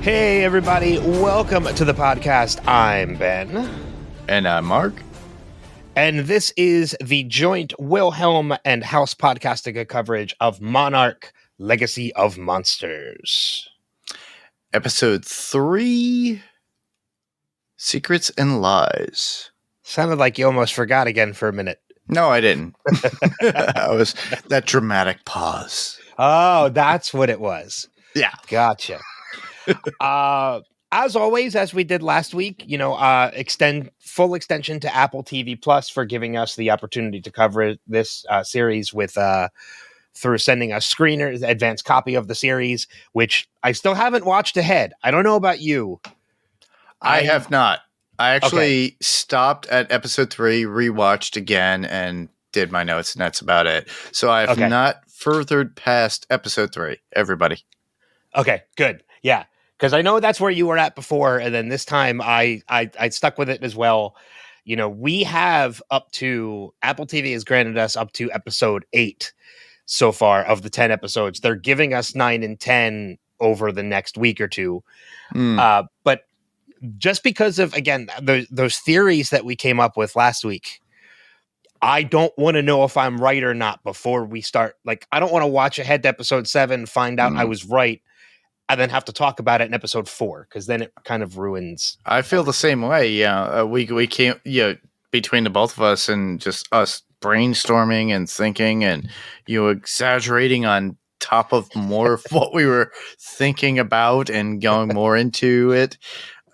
Hey, everybody. Welcome to the podcast. I'm Ben. And I'm Mark. And this is the joint Wilhelm and House Podcastica coverage of Monarch, Legacy of Monsters. Episode 3, Secrets and Lies. Sounded like you almost forgot again for a minute. No, I didn't. I was that dramatic pause. Oh, that's what it was. Yeah. Gotcha. As always, as we did last week, extend full extension to Apple TV Plus for giving us the opportunity to cover this series with through sending us screeners, advanced copy of the series, which I still haven't watched ahead. I don't know about you. I have not. I actually stopped at episode 3, rewatched again, and did my notes, and that's about it. So I have not furthered past episode 3, everybody. Okay, good. Yeah. Because I know that's where you were at before, and then this time I stuck with it as well. You know, we have up to Apple TV has granted us up to episode 8 so far of the 10 episodes. They're giving us 9 and 10 over the next week or two. But just because of, again, those theories that we came up with last week, I don't want to know if I'm right or not before we start. Like, I don't want to watch ahead to episode 7, find out I was right, and then have to talk about it in episode 4, because then it kind of ruins. I feel the same way. Yeah, we can't. Between the both of us and just us brainstorming and thinking, and exaggerating on top of more of what we were thinking about and going more into it.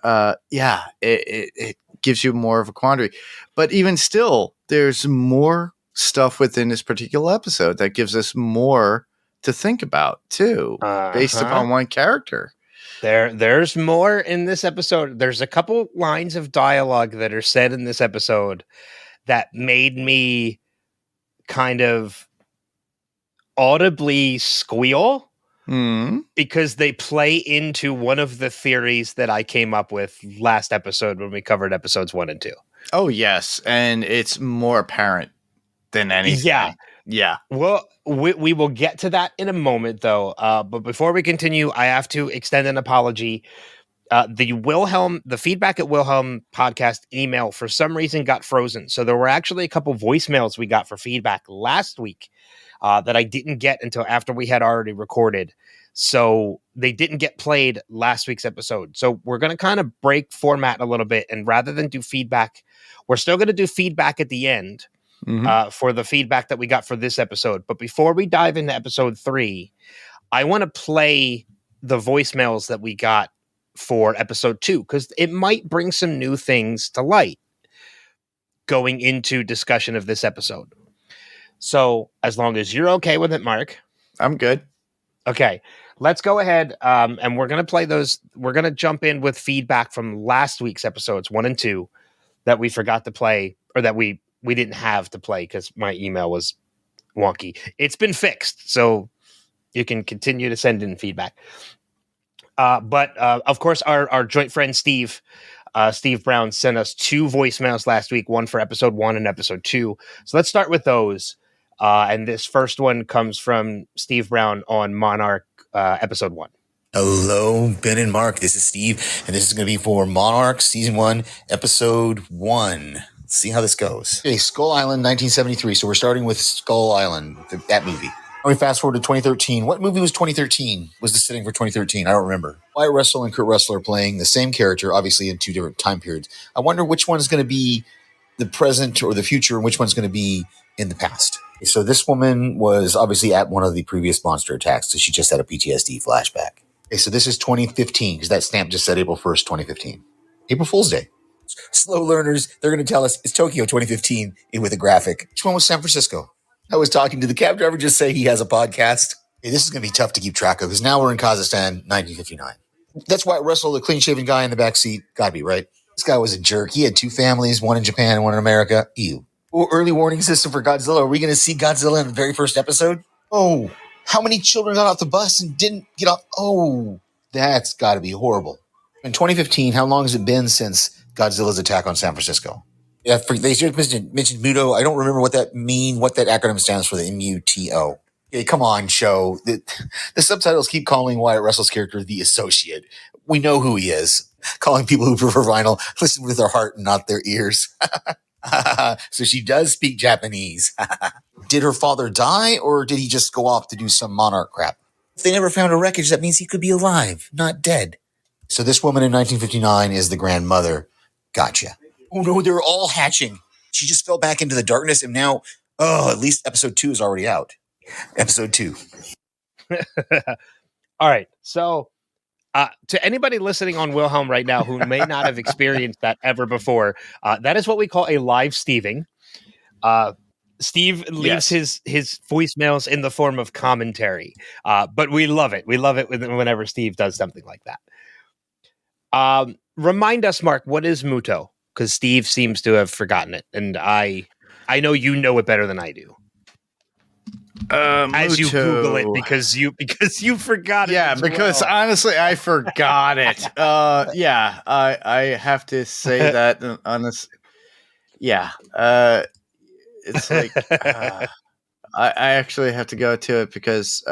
It gives you more of a quandary. But even still, there's more stuff within this particular episode that gives us more to think about too, based upon one character. There's more in this episode. There's a couple lines of dialogue that are said in this episode that made me kind of audibly squeal because they play into one of the theories that I came up with last episode when we covered episodes 1 and 2. Oh, yes. And it's more apparent than anything. Yeah. Well, we will get to that in a moment, though. But before we continue, I have to extend an apology. The feedback at Wilhelm podcast email for some reason got frozen. So there were actually a couple voicemails we got for feedback last week that I didn't get until after we had already recorded. So they didn't get played last week's episode. So we're going to kind of break format a little bit. And rather than do feedback, we're still going to do feedback at the end. For the feedback that we got for this episode. But before we dive into episode 3, I want to play the voicemails that we got for episode 2, because it might bring some new things to light going into discussion of this episode. So as long as you're okay with it, Mark. I'm good. Okay, let's go ahead and we're going to play those. We're going to jump in with feedback from last week's episodes 1 and 2 that we forgot to play, or that we didn't have to play because my email was wonky. It's been fixed, so you can continue to send in feedback. But of course, our joint friend Steve Brown sent us 2 voicemails last week, one for episode 1 and episode 2. So let's start with those. And this first one comes from Steve Brown on Monarch episode 1. Hello, Ben and Mark. This is Steve, and this is going to be for Monarch season 1, episode 1. See how this goes. Okay, Skull Island, 1973. So we're starting with Skull Island, that movie. We fast forward to 2013. What movie was 2013? Was the setting for 2013? I don't remember. Wyatt Russell and Kurt Russell are playing the same character, obviously in 2 different time periods. I wonder which one is going to be the present or the future, and which one's going to be in the past. Okay, so this woman was obviously at one of the previous monster attacks, so she just had a PTSD flashback. Okay, so this is 2015, because that stamp just said April 1st, 2015. April Fool's Day. Slow learners, they're going to tell us it's Tokyo 2015 with a graphic. Which one was San Francisco? I was talking to the cab driver, just say he has a podcast. Hey, this is going to be tough to keep track of, because now we're in Kazakhstan, 1959. That's Wyatt Russell, the clean-shaven guy in the back seat. Gotta be, right? This guy was a jerk. He had 2 families, one in Japan and one in America. Ew. Early warning system for Godzilla. Are we going to see Godzilla in the very first episode? Oh, how many children got off the bus and didn't get off? Oh, that's got to be horrible. In 2015, how long has it been since Godzilla's attack on San Francisco? Yeah, they just mentioned MUTO. I don't remember what that acronym stands for, the MUTO. Hey, come on, show. The subtitles keep calling Wyatt Russell's character the associate. We know who he is. Calling people who prefer vinyl listen with their heart and not their ears. So she does speak Japanese. Did her father die, or did he just go off to do some Monarch crap? If they never found a wreckage, that means he could be alive, not dead. So this woman in 1959 is the grandmother. Gotcha. Oh no, they're all hatching. She just fell back into the darkness, and now, at least episode 2 is already out. Episode 2. All right. So to anybody listening on Wilhelm right now who may not have experienced that ever before, that is what we call a live Steving. Steve leaves his voicemails in the form of commentary, but we love it. We love it whenever Steve does something like that. Remind us, Mark, what is Muto? Because Steve seems to have forgotten it, and I know you know it better than I do. As you Google it because you forgot it. Yeah, because honestly, I forgot it. I have to say that on this. Yeah, it's like I actually have to go to it because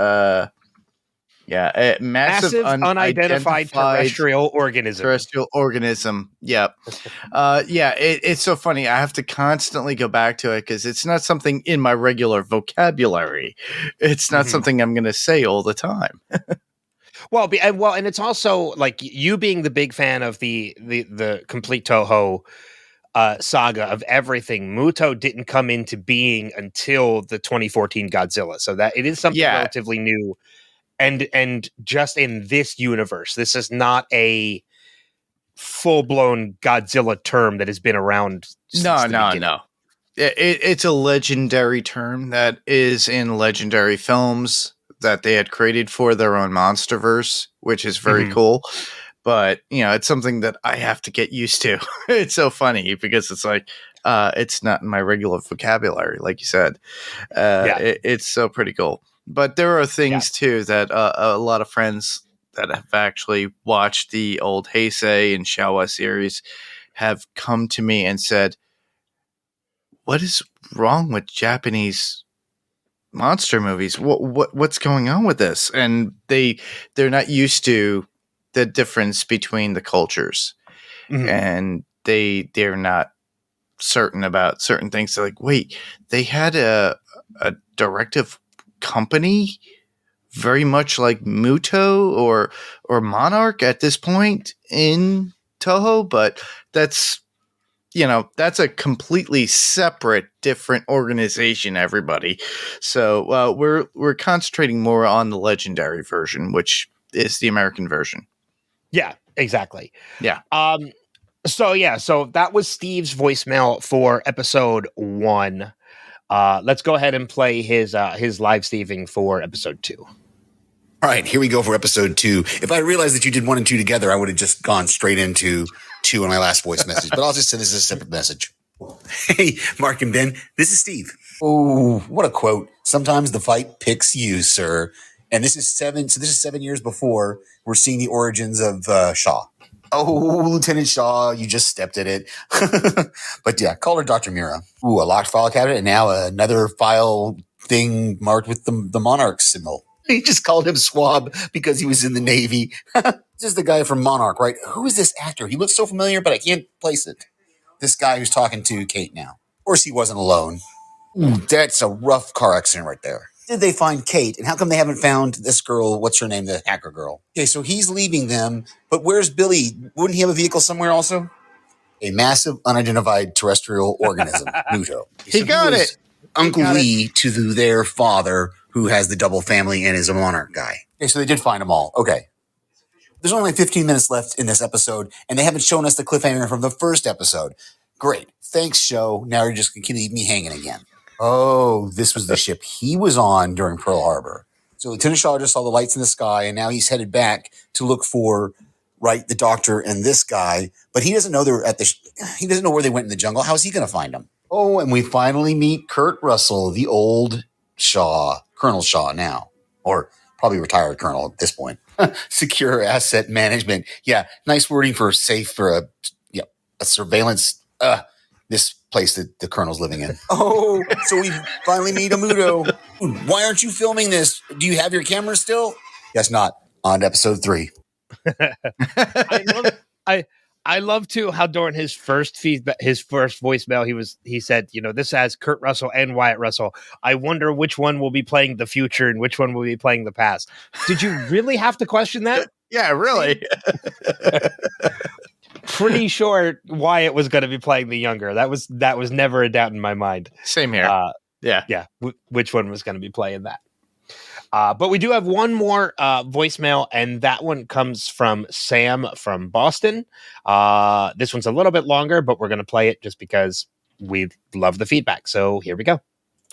massive unidentified terrestrial organism. Yep. It's so funny. I have to constantly go back to it because it's not something in my regular vocabulary. It's not something I'm going to say all the time. And it's also like you being the big fan of the complete Toho saga of everything. Muto didn't come into being until the 2014 Godzilla, so that it is something relatively new. And just in this universe, this is not a full-blown Godzilla term that has been around since the beginning. No. It's a legendary term that is in legendary films that they had created for their own monsterverse, which is very cool. But, it's something that I have to get used to. It's so funny because it's like, it's not in my regular vocabulary, like you said. It's so pretty cool. But there are things, too, that a lot of friends that have actually watched the old Heisei and Showa series have come to me and said, what is wrong with Japanese monster movies? What's going on with this? And they're not used to the difference between the cultures. And they're not certain about certain things. They're like, wait, they had a directive company very much like Muto or Monarch at this point in Toho, but that's a completely separate, different organization, everybody. So we're concentrating more on the legendary version, which is the American version. Yeah, exactly. Yeah. So that was Steve's voicemail for episode 1. Let's go ahead and play his live Steving for episode 2. All right, here we go for episode 2. If I realized that you did 1 and 2 together, I would have just gone straight into 2 on my last voice message. But I'll just send this as a separate message. Hey, Mark and Ben, this is Steve. Oh, what a quote. Sometimes the fight picks you, sir. And this is 7 years before we're seeing the origins of Shaw. Oh, Lieutenant Shaw, you just stepped at it. But yeah, call her Dr. Mira. Ooh, a locked file cabinet, and now another file thing marked with the Monarch symbol. He just called him Swab because he was in the Navy. This is the guy from Monarch, right? Who is this actor? He looks so familiar, but I can't place it. This guy who's talking to Kate now. Of course, he wasn't alone. Ooh, that's a rough car accident right there. Did they find Kate? And how come they haven't found this girl? What's her name? The hacker girl. Okay, so he's leaving them. But where's Billy? Wouldn't he have a vehicle somewhere also? A massive unidentified terrestrial organism, Muto. He got it. Uncle Lee to their father, who has the double family and is a Monarch guy. Okay, so they did find them all. Okay. There's only 15 minutes left in this episode, and they haven't shown us the cliffhanger from the first episode. Great. Thanks, show. Now you're just going to leave me hanging again. Oh, this was the ship he was on during Pearl Harbor. So Lieutenant Shaw just saw the lights in the sky, and now he's headed back to look for, the doctor and this guy. But he doesn't know they're he doesn't know where they went in the jungle. How's he going to find them? Oh, and we finally meet Kurt Russell, the old Shaw, Colonel Shaw now, or probably retired colonel at this point. Secure asset management. Yeah, nice wording for safe for a surveillance. This place that the colonel's living in. Oh, so we finally meet Muto. Why aren't you filming this? Do you have your camera still? Guess not. On to episode 3. I love too how during his first feedback, his first voicemail, he said, this has Kurt Russell and Wyatt Russell. I wonder which one will be playing the future and which one will be playing the past. Did you really have to question that? Yeah, really. Pretty sure Wyatt was going to be playing the younger. That was never a doubt in my mind. Same here. Yeah. Which one was going to be playing that? But we do have one more voicemail, and that one comes from Sam from Boston. This one's a little bit longer, but we're going to play it just because we love the feedback. So here we go.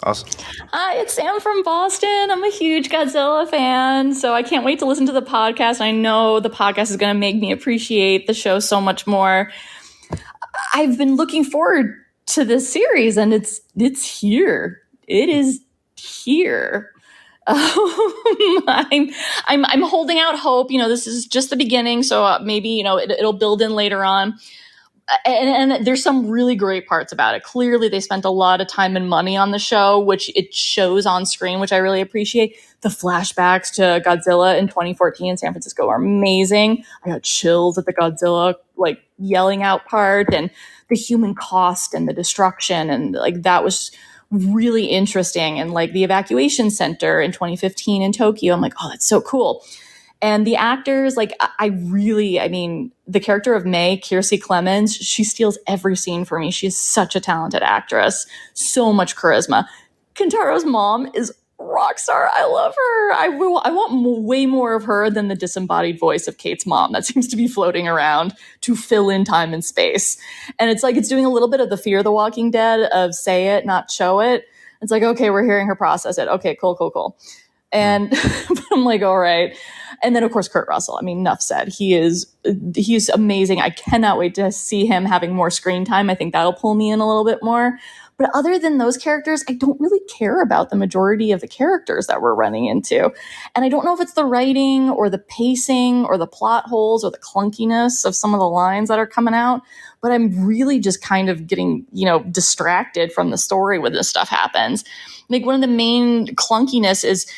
Awesome. Hi, it's Sam from Boston. I'm a huge Godzilla fan, so I can't wait to listen to the podcast. I know the podcast is going to make me appreciate the show so much more. I've been looking forward to this series, and it's here. It is here. I'm holding out hope. This is just the beginning, so maybe it'll build in later on. And there's some really great parts about it. Clearly, they spent a lot of time and money on the show, which it shows on screen, which I really appreciate. The flashbacks to Godzilla in 2014 in San Francisco are amazing. I got chills at the Godzilla yelling out part, and the human cost and the destruction, and that was really interesting. And the evacuation center in 2015 in Tokyo, I'm like, oh, that's so cool. And the actors, the character of May, Kiersey Clemens, she steals every scene for me. She's such a talented actress, so much charisma. Kentaro's mom is rock star. I love her. I want way more of her than the disembodied voice of Kate's mom that seems to be floating around to fill in time and space. And it's doing a little bit of the Fear the Walking Dead of say it, not show it. It's okay, we're hearing her process it. Okay, cool. And I'm all right. And then, of course, Kurt Russell. Enough said. He's amazing. I cannot wait to see him having more screen time. I think that'll pull me in a little bit more. But other than those characters, I don't really care about the majority of the characters that we're running into. And I don't know if it's the writing or the pacing or the plot holes or the clunkiness of some of the lines that are coming out. But I'm really just kind of getting, distracted from the story when this stuff happens. One of the main clunkiness is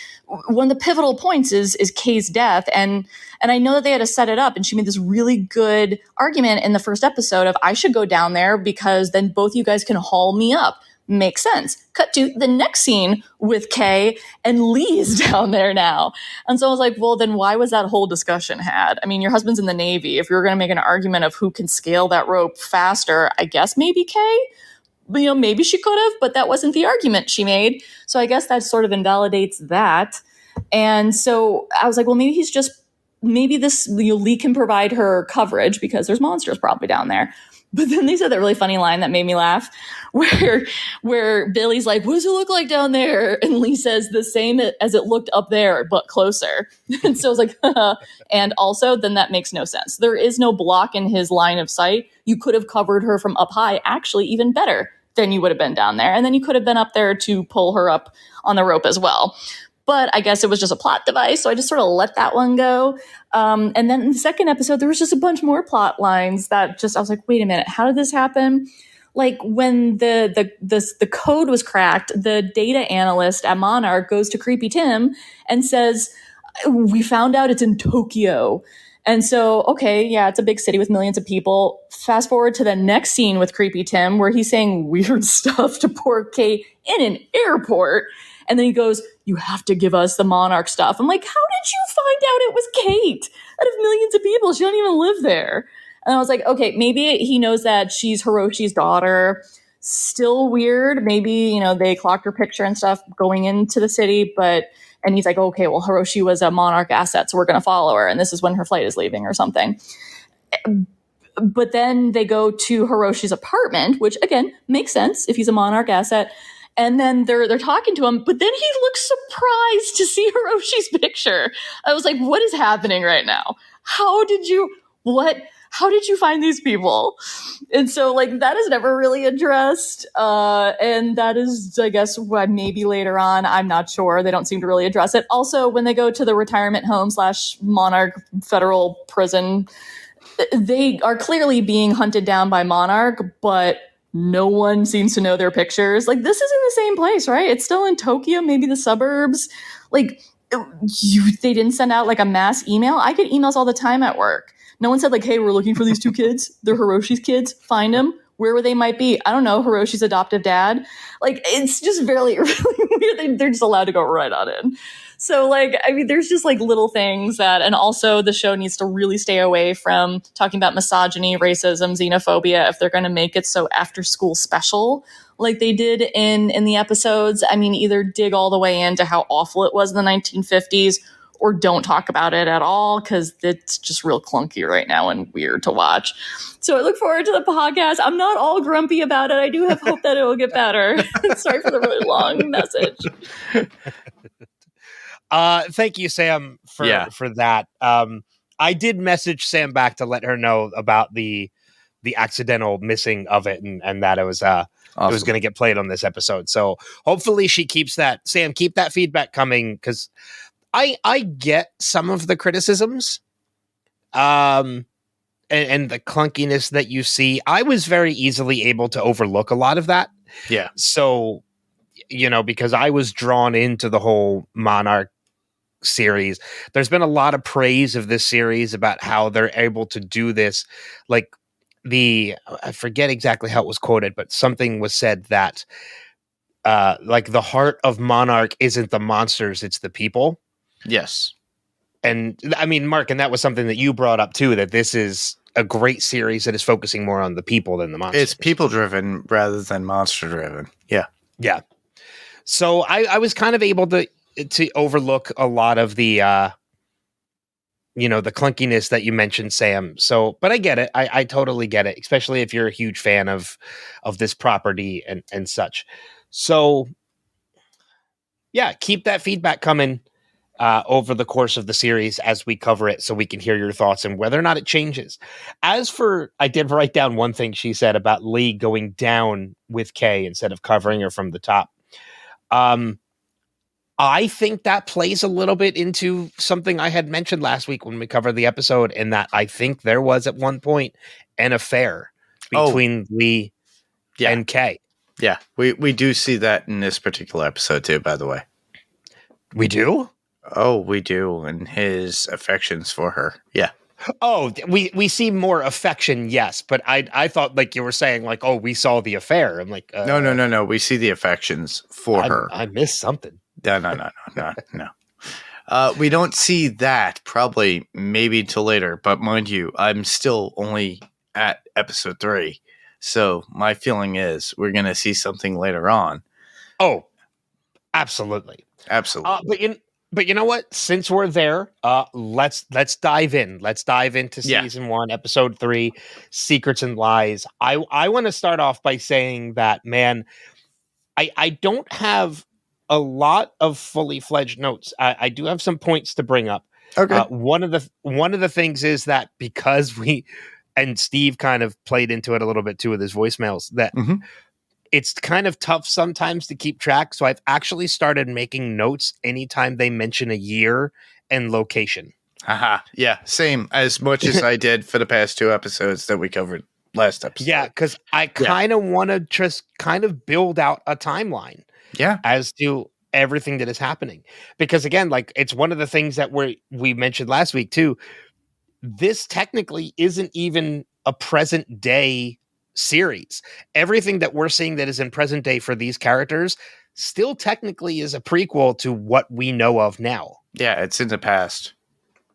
one of the pivotal points is Kay's death. And I know that they had to set it up, and she made this really good argument in the first episode of I should go down there because then both you guys can haul me up. Makes sense. Cut to the next scene with Kay, and Lee's down there now. And so I was like, well, then why was that whole discussion had? Your husband's in the Navy. If you're going to make an argument of who can scale that rope faster, I guess maybe Kay. Maybe she could have, but that wasn't the argument she made. So I guess that sort of invalidates that. And so I was like, well, maybe this Lee can provide her coverage because there's monsters probably down there. But then they said that really funny line that made me laugh where Billy's like, what does it look like down there? And Lee says the same as it looked up there, but closer. And so I was like, and also then that makes no sense. There is no block in his line of sight. You could have covered her from up high, actually even better than you would have been down there. And then you could have been up there to pull her up on the rope as well. But I guess it was just a plot device, so I just sort of let that one go. And then in the second episode, there was just a bunch more plot lines that I was like, wait a minute, how did this happen? When the code was cracked, the data analyst at Monarch goes to Creepy Tim and says, we found out it's in Tokyo. And so, okay, yeah, it's a big city with millions of people. Fast forward to the next scene with Creepy Tim where he's saying weird stuff to poor Kate in an airport. And then he goes, you have to give us the Monarch stuff. I'm like, how did you find out it was Kate? Out of millions of people, she don't even live there. And I was like, okay, maybe he knows that she's Hiroshi's daughter. Still weird. Maybe, they clocked her picture and stuff going into the city. And he's like, okay, well, Hiroshi was a Monarch asset, so we're going to follow her. And this is when her flight is leaving or something. But then they go to Hiroshi's apartment, which, again, makes sense if he's a Monarch asset. And then they're talking to him, but then he looks surprised to see Hiroshi's picture. I was like, what is happening right now? How did you find these people? And so that is never really addressed. And that is, I guess, why maybe later on, I'm not sure. They don't seem to really address it. Also, when they go to the retirement home / Monarch federal prison, they are clearly being hunted down by Monarch, but no one seems to know their pictures. This isn't the same place, right? It's still in Tokyo, maybe the suburbs. Like, they didn't send out like a mass email. I get emails all the time at work. No one said like, hey, we're looking for these two kids. They're Hiroshi's kids. Find them. Wherever they might be. I don't know, Hiroshi's adoptive dad. Like, it's just really, really weird. They're just allowed to go right on in. So, like, I mean, there's just like little things that, and also the show needs to really stay away from talking about misogyny, racism, xenophobia if they're going to make it so after school special like they did in the episodes. I mean, either dig all the way into how awful it was in the 1950s or don't talk about it at all because it's just real clunky right now and weird to watch. So I look forward to the podcast. I'm not all grumpy about it. I do have hope that it will get better. Sorry for the really long message. Thank you, Sam, for that. I did message Sam back to let her know about the accidental missing of it and that it was awesome. It was going to get played on this episode. So hopefully she keeps that. Sam, keep that feedback coming because I get some of the criticisms and the clunkiness that you see. I was very easily able to overlook a lot of that. Yeah. So, because I was drawn into the whole Monarch series. There's been a lot of praise of this series about how they're able to do this. Like I forget exactly how it was quoted, but something was said that like the heart of Monarch isn't the monsters, it's the people. Yes. And I mean, Mark, and that was something that you brought up too, that this is a great series that is focusing more on the people than the monsters. It's people driven rather than monster driven. Yeah. Yeah. So I was kind of able to overlook a lot of the, the clunkiness that you mentioned, Sam. So, but I get it. I totally get it, especially if you're a huge fan of this property and such. So yeah, keep that feedback coming over the course of the series as we cover it so we can hear your thoughts and whether or not it changes. As for, I did write down one thing she said about Lee going down with Kay instead of covering her from the top. I think that plays a little bit into something I had mentioned last week when we covered the episode, in that I think there was at one point an affair between Lee and Kay. Yeah, we do see that in this particular episode too, by the way. We do? Oh, we do, and his affections for her. Yeah. Oh, we see more affection, yes, but I thought like you were saying like, oh, we saw the affair. I'm like, no. We see the affections for her. I missed something. No. We don't see that probably maybe till later, but mind you, I'm still only at episode 3, so my feeling is we're gonna see something later on. Oh, absolutely. But you know what? Since we're there, let's dive in. Let's dive into season 1, episode 3, Secrets and Lies. I want to start off by saying that, man, I don't have a lot of fully fledged notes. I do have some points to bring up. Okay. One of the things is that because and Steve kind of played into it a little bit too with his voicemails, that it's kind of tough sometimes to keep track. So I've actually started making notes anytime they mention a year and location. Haha. Yeah, same as much as I did for the past 2 episodes that we covered last episode. Yeah, because I kind of want to just kind of build out a timeline. Yeah. As to everything that is happening. Because again, like it's one of the things that we mentioned last week too. This technically isn't even a present day series. Everything that we're seeing that is in present day for these characters still technically is a prequel to what we know of now. Yeah, it's in the past.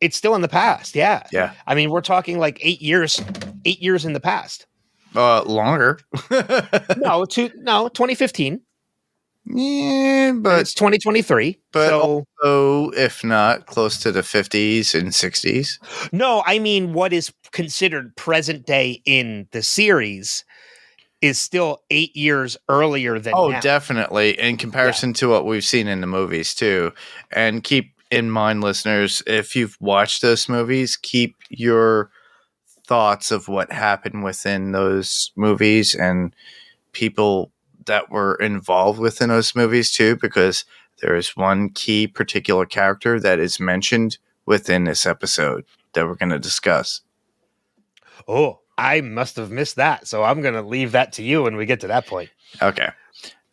It's still in the past, yeah. Yeah. I mean, we're talking like 8 years in the past. Longer. No, 2015. Yeah, but it's 2023. But so, also, if not, close to the 50s and 60s. No, I mean, what is considered present day in the series is still 8 years earlier than now. Definitely, in comparison to what we've seen in the movies, too. And keep in mind, listeners, if you've watched those movies, keep your thoughts of what happened within those movies and people that were involved within those movies too, because there is one key particular character that is mentioned within this episode that we're going to discuss. Oh, I must have missed that. So I'm going to leave that to you when we get to that point. Okay.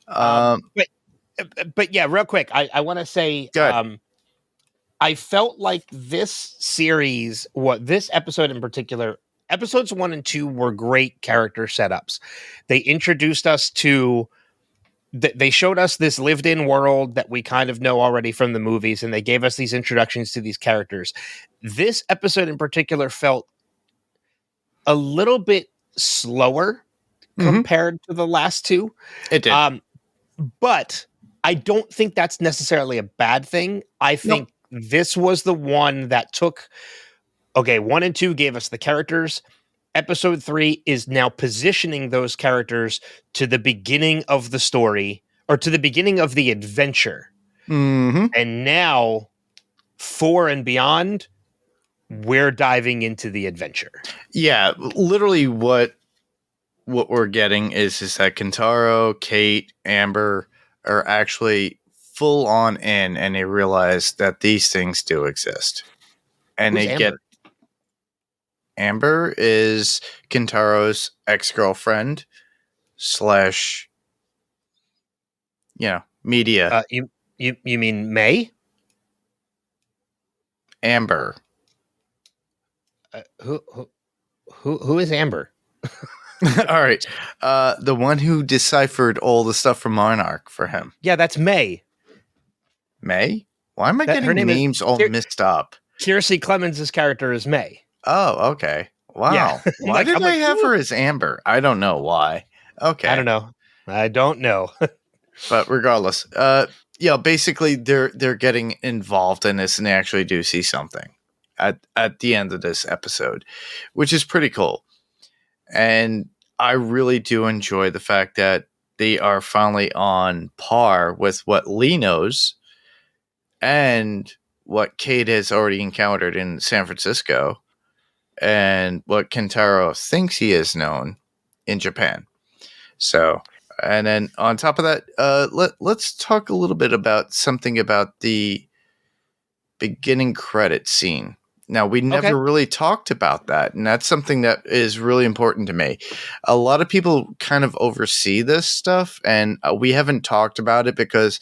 But yeah, real quick, I want to say, Go ahead. I felt like this series, this episode in particular, episodes 1 and 2 were great character setups. They introduced us to, they showed us this lived-in world that we kind of know already from the movies, and they gave us these introductions to these characters. This episode in particular felt a little bit slower compared to the last two. It did. But I don't think that's necessarily a bad thing. I think this was the one that took, 1 and 2 gave us the characters. Episode 3 is now positioning those characters to the beginning of the story, or to the beginning of the adventure. And now 4 and beyond, we're diving into the adventure. Yeah, literally what we're getting is that Kentaro, Kate, Amber are actually full on in, and they realize that these things do exist. And Who's they Amber? get Amber is Kentaro's ex-girlfriend / media. You mean May? Amber. Who is Amber? All right. The one who deciphered all the stuff from Monarch for him. Yeah, that's May. May? Why am I getting names all mixed up? Kiersey Clemens' character is May. Oh, okay. Wow. Yeah. Why did I have her as Amber? I don't know why. Okay. I don't know. But regardless, basically they're getting involved in this, and they actually do see something at the end of this episode, which is pretty cool. And I really do enjoy the fact that they are finally on par with what Lee knows and what Kate has already encountered in San Francisco and what Kentaro thinks he has known in Japan. So, and then on top of that, let's talk a little bit about something about the beginning credit scene. Now, we never really talked about that, and that's something that is really important to me. A lot of people kind of oversee this stuff, and we haven't talked about it because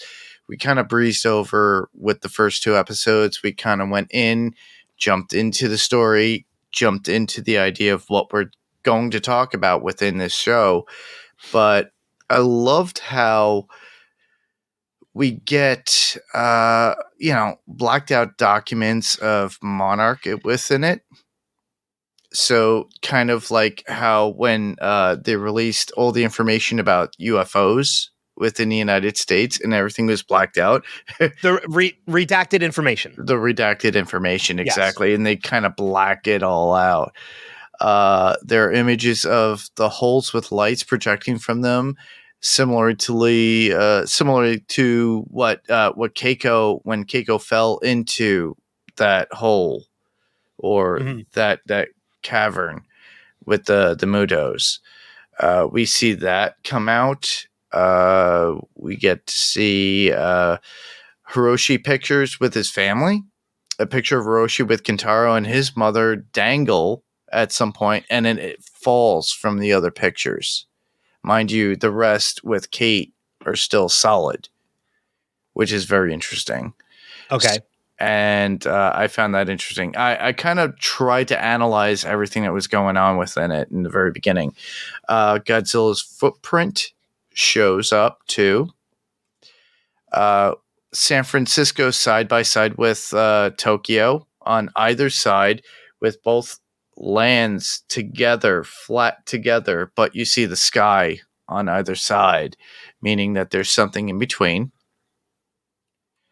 we kind of breezed over with the first 2 episodes. We kind of went in, jumped into the story, jumped into the idea of what we're going to talk about within this show. But I loved how we get, blacked out documents of Monarch within it. So kind of like how when they released all the information about UFOs within the United States and everything was blacked out. The redacted information. The redacted information, exactly. Yes. And they kind of black it all out. There are images of the holes with lights projecting from them. Similar to what Keiko, when Keiko fell into that hole or that cavern with the Mudos. We see that come out. We get to see Hiroshi pictures with his family. A picture of Hiroshi with Kentaro and his mother dangle at some point, and then it falls from the other pictures. Mind you, the rest with Kate are still solid, which is very interesting. Okay. And I found that interesting. I kind of tried to analyze everything that was going on within it in the very beginning. Godzilla's footprint shows up too. San Francisco side by side with Tokyo on either side, with both lands together, flat together, but you see the sky on either side, meaning that there's something in between.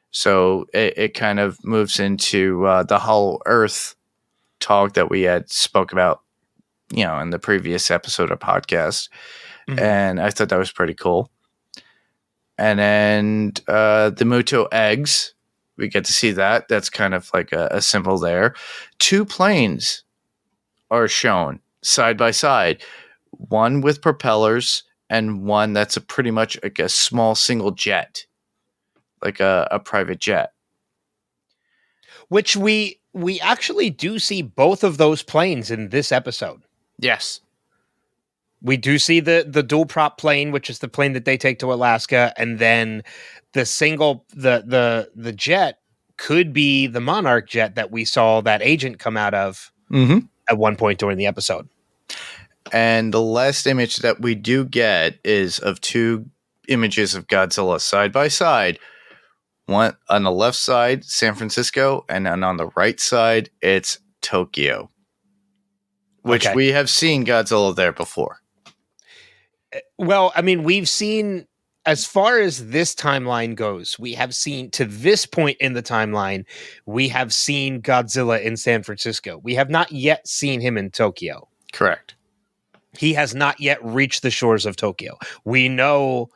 So it kind of moves into the Hollow Earth talk that we had spoke about, in the previous episode of podcast. And I thought that was pretty cool. And then the Muto eggs, we get to see that. That's kind of like a symbol there. 2 planes are shown side by side, one with propellers and one that's pretty much like a small single jet, like a private jet. Which we actually do see both of those planes in this episode. Yes. We do see the dual prop plane, which is the plane that they take to Alaska, and then the single the jet could be the Monarch jet that we saw that agent come out of at one point during the episode. And the last image that we do get is of two images of Godzilla side by side. One on the left side, San Francisco, and then on the right side, it's Tokyo, which we have seen Godzilla there before. Well, I mean, we've seen, as far as this timeline goes, we have seen, to this point in the timeline, we have seen Godzilla in San Francisco. We have not yet seen him in Tokyo. Correct. He has not yet reached the shores of Tokyo. We know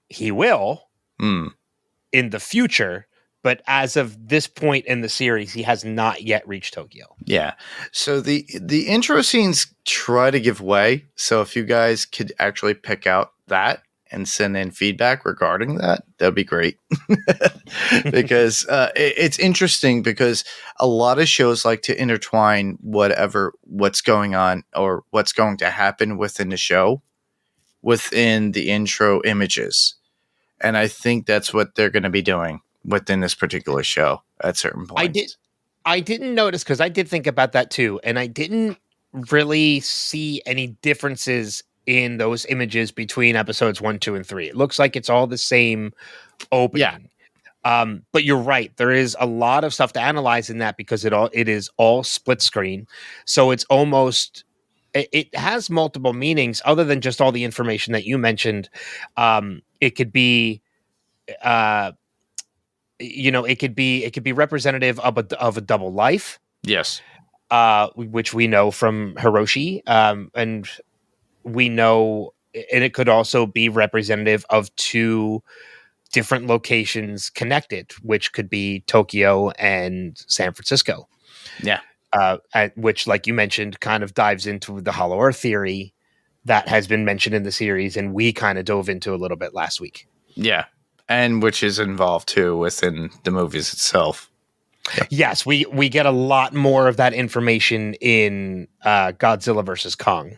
he will in the future, but as of this point in the series, he has not yet reached Tokyo. Yeah. So the intro scenes try to give way. So if you guys could actually pick out that and send in feedback regarding that, that'd be great. Because it's interesting because a lot of shows like to intertwine what's going on or what's going to happen within the show within the intro images. And I think that's what they're going to be doing within this particular show at certain points. I didn't notice, because I did think about that too, and I didn't really see any differences in those images between episodes 1, 2, and 3. It looks like it's all the same opening. Yeah. But you're right. There is a lot of stuff to analyze in that because it is all split screen. So it's almost, it has multiple meanings other than just all the information that you mentioned. It could be, it could be representative of a double life. Yes. Which we know from Hiroshi. And we know, and it could also be representative of two different locations connected, which could be Tokyo and San Francisco. Yeah. Which, like you mentioned, kind of dives into the Hollow Earth theory that has been mentioned in the series, and we kind of dove into a little bit last week. Yeah. And which is involved too within the movies itself. Yep. Yes, we get a lot more of that information in Godzilla versus Kong.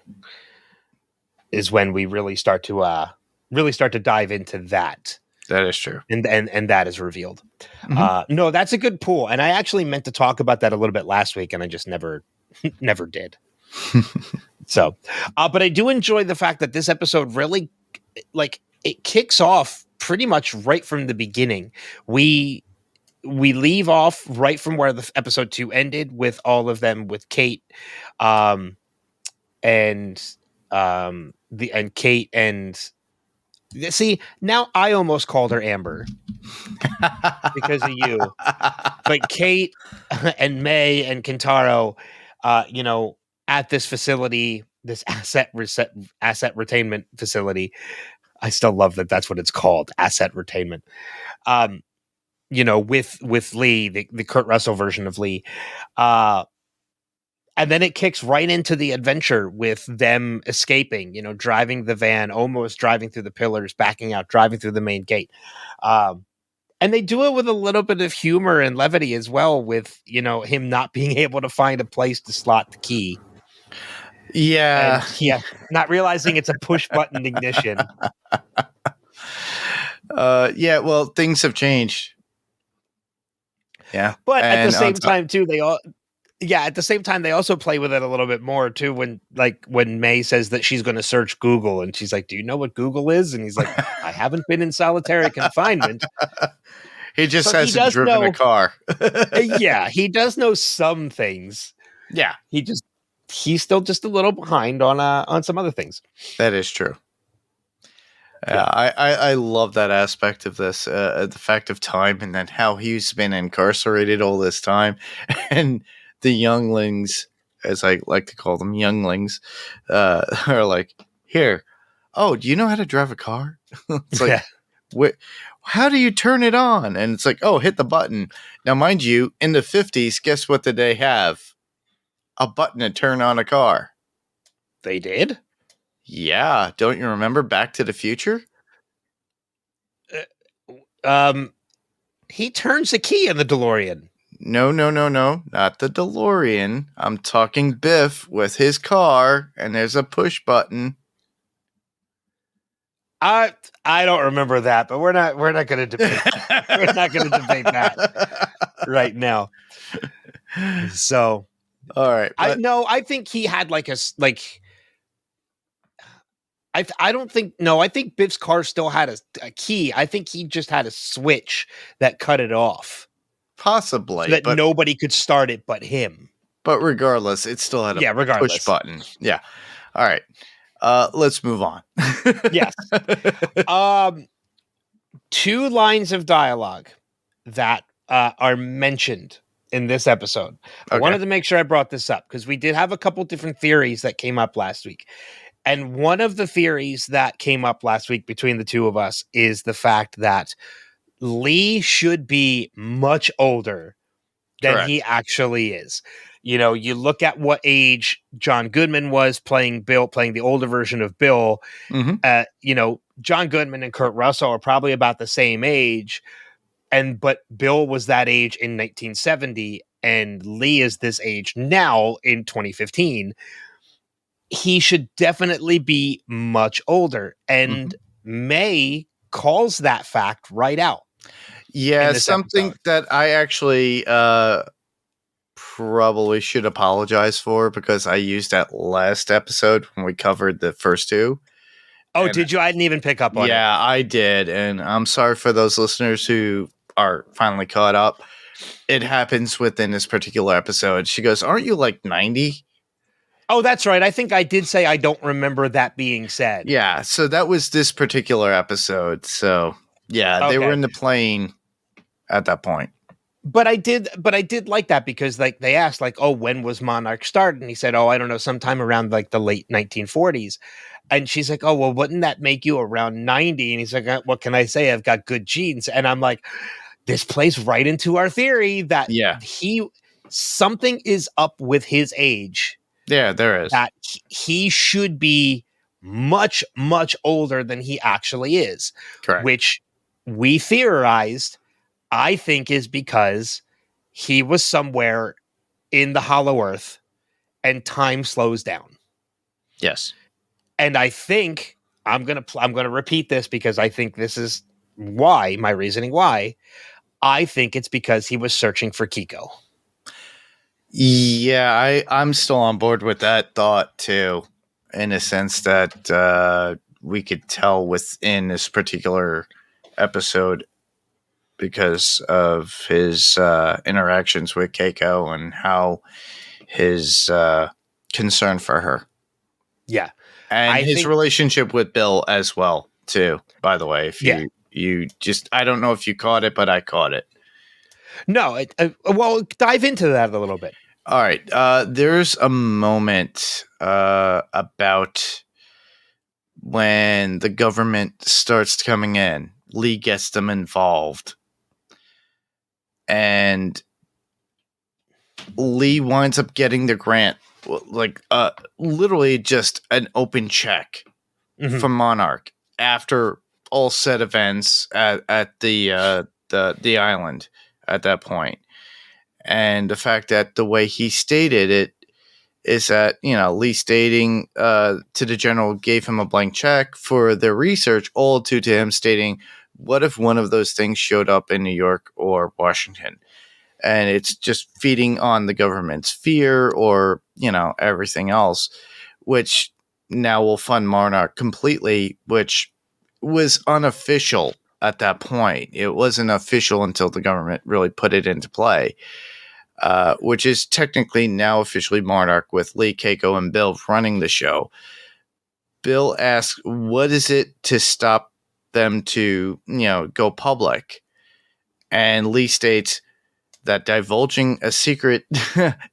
Is when we really start to dive into that. That is true, and that is revealed. No, that's a good pull, and I actually meant to talk about that a little bit last week, and I just never did. So, but I do enjoy the fact that this episode really, it kicks off pretty much right from the beginning. We leave off right from where the episode 2 ended, with all of them with Kate, and Kate and see, now I almost called her Amber because of you, but Kate and May and Kentaro, at this facility, this asset retainment facility. I still love that that's what it's called, asset retainment. With Lee, the Kurt Russell version of Lee. And then it kicks right into the adventure with them escaping, driving the van, almost driving through the pillars, backing out, driving through the main gate. And they do it with a little bit of humor and levity as well, with, him not being able to find a place to slot the key. Yeah. And, not realizing it's a push button ignition. Yeah, well, things have changed. Yeah. But at the same time, too, at the same time, they also play with it a little bit more too. When May says that she's going to search Google, and she's like, "Do you know what Google is?" And he's like, "I haven't been in solitary confinement." He just hasn't driven a car. Yeah, he does know some things. Yeah, he's still just a little behind on some other things. That is true. I love that aspect of this, the fact of time, and then how he's been incarcerated all this time, and the younglings, as I like to call them, younglings, are like, here, oh, do you know how to drive a car? It's like, how do you turn it on? And it's like, oh, hit the button. Now, mind you, in the 50s, guess what did they have? A button to turn on a car. They did? Yeah. Don't you remember Back to the Future? He turns the key in the DeLorean. No, not the DeLorean. I'm talking Biff with his car, and there's a push button. I don't remember that, but we're not going to debate. We're not going to debate that right now. So, all right. But I think he had like I don't think I think Biff's car still had a key. I think he just had a switch that cut it off. possibly, So that but nobody could start it but him. But regardless, it still had a push button. Yeah. All right. Let's move on. Yes. 2 lines of dialogue that are mentioned in this episode. I wanted to make sure I brought this up because we did have a couple different theories that came up last week. And one of the theories that came up last week between the two of us is the fact that Lee should be much older than he actually is. You know, you look at what age John Goodman was playing the older version of Bill. You know, John Goodman and Kurt Russell are probably about the same age. But Bill was that age in 1970 and Lee is this age now in 2015. He should definitely be much older. And May calls that fact right out. Yeah, something that I actually probably should apologize for because I used that last episode when we covered the first 2. Oh, did you? I didn't even pick up on it. Yeah, I did. And I'm sorry for those listeners who are finally caught up. It happens within this particular episode. She goes, "Aren't you like 90?" Oh, that's right. I think I did say I don't remember that being said. Yeah, so that was this particular episode. So, yeah, they were in the plane at that point. But I did like that because like they asked like, "Oh, when was Monarch started?" And he said, "Oh, I don't know, sometime around like the late 1940s." And she's like, "Oh, well, wouldn't that make you around 90?" And he's like, "What can I say? I've got good genes." And I'm like, this plays right into our theory that something is up with his age. Yeah, there is. That he should be much, much older than he actually is. Correct. Which we theorized, I think, is because he was somewhere in the Hollow Earth and time slows down. Yes. And I think I'm gonna repeat this because I think this is why, my reasoning why. I think it's because he was searching for Kiko. Yeah, I'm still on board with that thought too, in a sense that we could tell within this particular episode because of his interactions with Keiko and how his concern for her. Yeah. And his relationship with Bill as well, too, by the way. If you just, I don't know if you caught it, but I caught it. No, well, dive into that a little bit. All right. There's a moment about when the government starts coming in. Lee gets them involved. And Lee winds up getting the grant, like literally just an open check from Monarch after all said events at the island at that point. And the fact that the way he stated it is that, you know, Lee stating to the general gave him a blank check for their research, all due to him stating, what if one of those things showed up in New York or Washington? And it's just feeding on the government's fear or, you know, everything else, which now will fund Monarch completely, which was unofficial at that point. It wasn't official until the government really put it into play, which is technically now officially Monarch with Lee, Keiko, and Bill running the show. Bill asks, what is it to stop them to, you know, go public? And Lee states that divulging a secret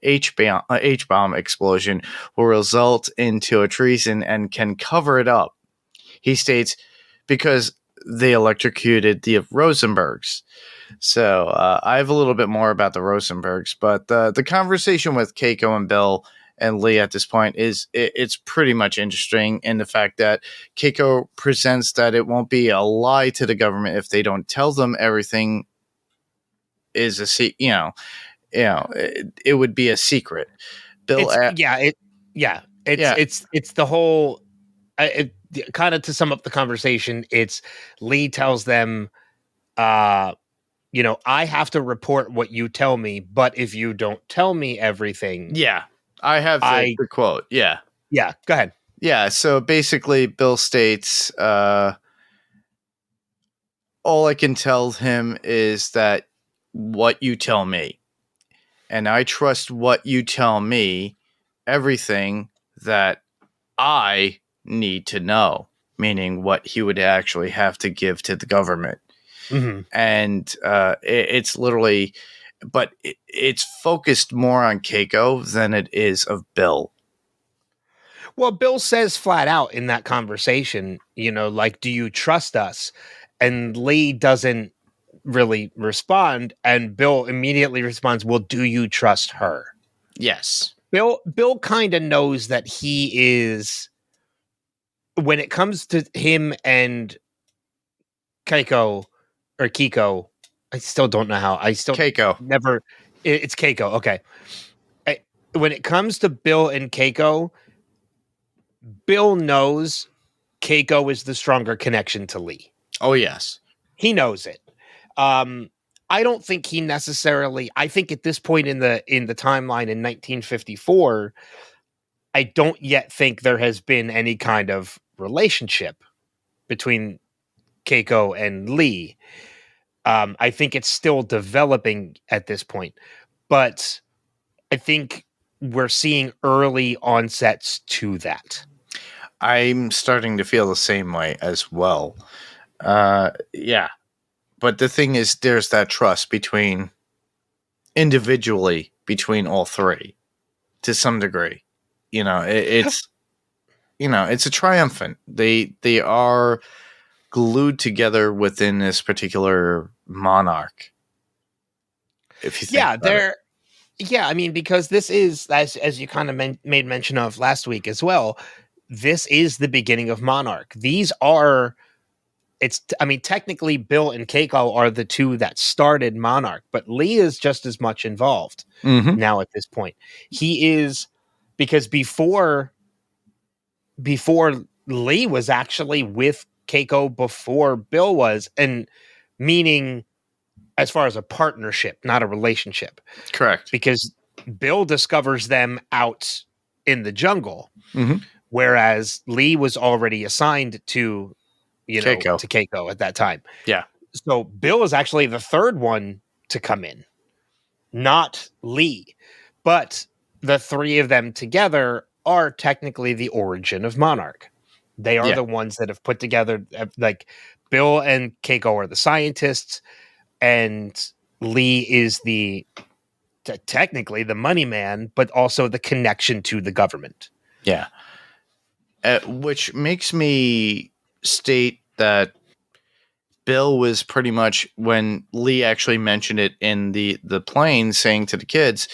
H-bomb explosion will result into a treason and can cover it up. He states, because they electrocuted the Rosenbergs. So I have a little bit more about the Rosenbergs, but the conversation with Keiko and Bill and Lee at this point it's pretty much interesting in the fact that Keiko presents that it won't be a lie to the government if they don't tell them everything is it would be a secret. Bill, it's the whole. kind of to sum up the conversation, it's Lee tells them, you know, I have to report what you tell me, but if you don't tell me everything, Yeah, I have the quote. Yeah. Yeah, go ahead. Yeah, so basically Bill states, all I can tell him is that what you tell me. And I trust what you tell me, everything that I need to know, meaning what he would actually have to give to the government. Mm-hmm. And it's literally, but it's focused more on Keiko than it is of Bill. Well, Bill says flat out in that conversation, you know, like, do you trust us? And Lee doesn't really respond. And Bill immediately responds, well, do you trust her? Yes. Bill kind of knows that he is, when it comes to him and Keiko, I still don't know how. Keiko. Never. It's Keiko. Okay. When it comes to Bill and Keiko, Bill knows Keiko is the stronger connection to Lee. Oh, yes. He knows it. I don't think he necessarily, I think at this point in the timeline in 1954, I don't yet think there has been any kind of relationship between Keiko and Lee. I think it's still developing at this point, but I think we're seeing early onsets to that. I'm starting to feel the same way as well. Yeah. But the thing is, there's that trust individually between all three to some degree. You know, it's a triumphant. They are glued together within this particular monarch. If you think I mean, because this is, as you kind of made mention of last week as well, this is the beginning of Monarch. Technically Bill and Keiko are the two that started Monarch, but Lee is just as much involved now at this point. He is, because before Lee was actually with Keiko before Bill was, and meaning as far as a partnership, not a relationship. Correct. Because Bill discovers them out in the jungle, Mm-hmm. whereas Lee was already assigned to, Keiko at that time. Yeah. So Bill is actually the third one to come in, not Lee. But the three of them together are technically the origin of Monarch. They are the ones that have put together, like, Bill and Keiko are the scientists, and Lee is technically the money man, but also the connection to the government. Yeah. Which makes me state that Bill was pretty much, when Lee actually mentioned it in the plane, saying to the kids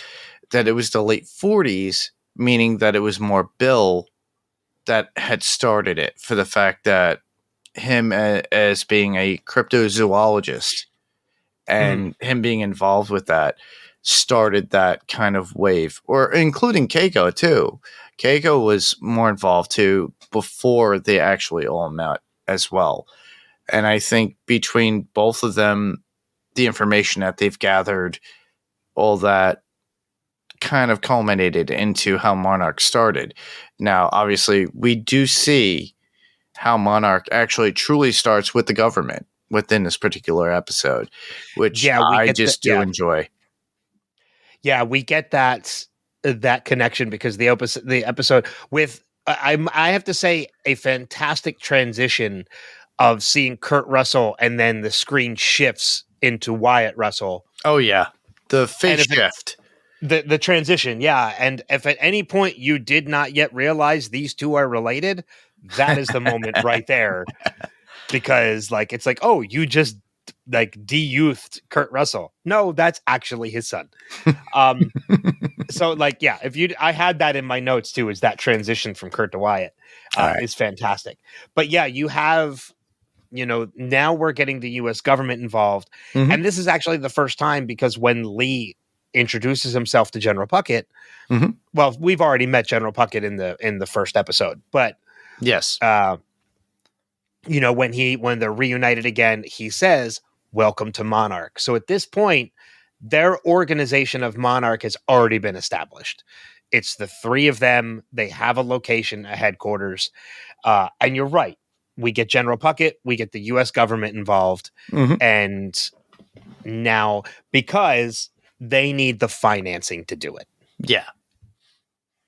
that it was the late 40s, meaning that it was more Bill that had started it, for the fact that him as being a cryptozoologist and him being involved with that started that kind of wave, or including Keiko too. Keiko was more involved too before they actually all met as well. And I think between both of them, the information that they've gathered, all that kind of culminated into how Monarch started. Now, obviously, we do see how Monarch actually truly starts with the government within this particular episode, which I just do enjoy. Yeah, we get that connection because the episode with, I have to say, a fantastic transition of seeing Kurt Russell, and then the screen shifts into Wyatt Russell. Oh yeah, the face shift. The transition, yeah. And if at any point you did not yet realize these two are related, that is the moment right there. Because, like, it's like, oh, you just, like, de-youthed Kurt Russell. No, that's actually his son. So, like, yeah, I had that in my notes too, is that transition from Kurt to Wyatt is fantastic. But yeah, you have, now we're getting the U.S. government involved. And this is actually the first time, because when Lee introduces himself to General Puckett, well, we've already met General Puckett in the first episode, but yes, when they're reunited again, he says, "Welcome to Monarch." So at this point, their organization of Monarch has already been established. It's the three of them. They have a location, a headquarters. And you're right. We get General Puckett. We get the U.S. government involved. Mm-hmm. And now, because they need the financing to do it. Yeah.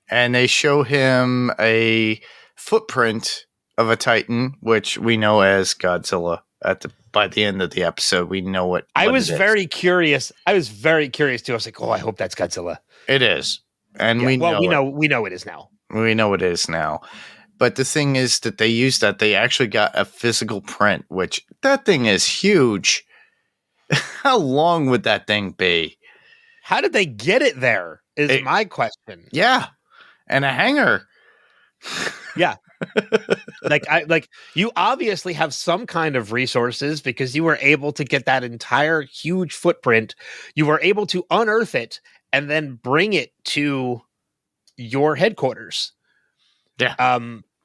And they show him a footprint of a Titan, which we know as Godzilla. By the end of the episode, we know what I was it is. very curious. I was very curious too. I was like, "Oh, I hope that's Godzilla." It is, and Yeah, we well, know we know it is now. We know it is now. But the thing is that they used that. They actually got a physical print, which that thing is huge. How long would that thing be? How did they get it there? Is my question. Yeah, and a hanger. Yeah. like you obviously have some kind of resources because you were able to get that entire huge footprint. You were able to unearth it and then bring it to your headquarters. Yeah.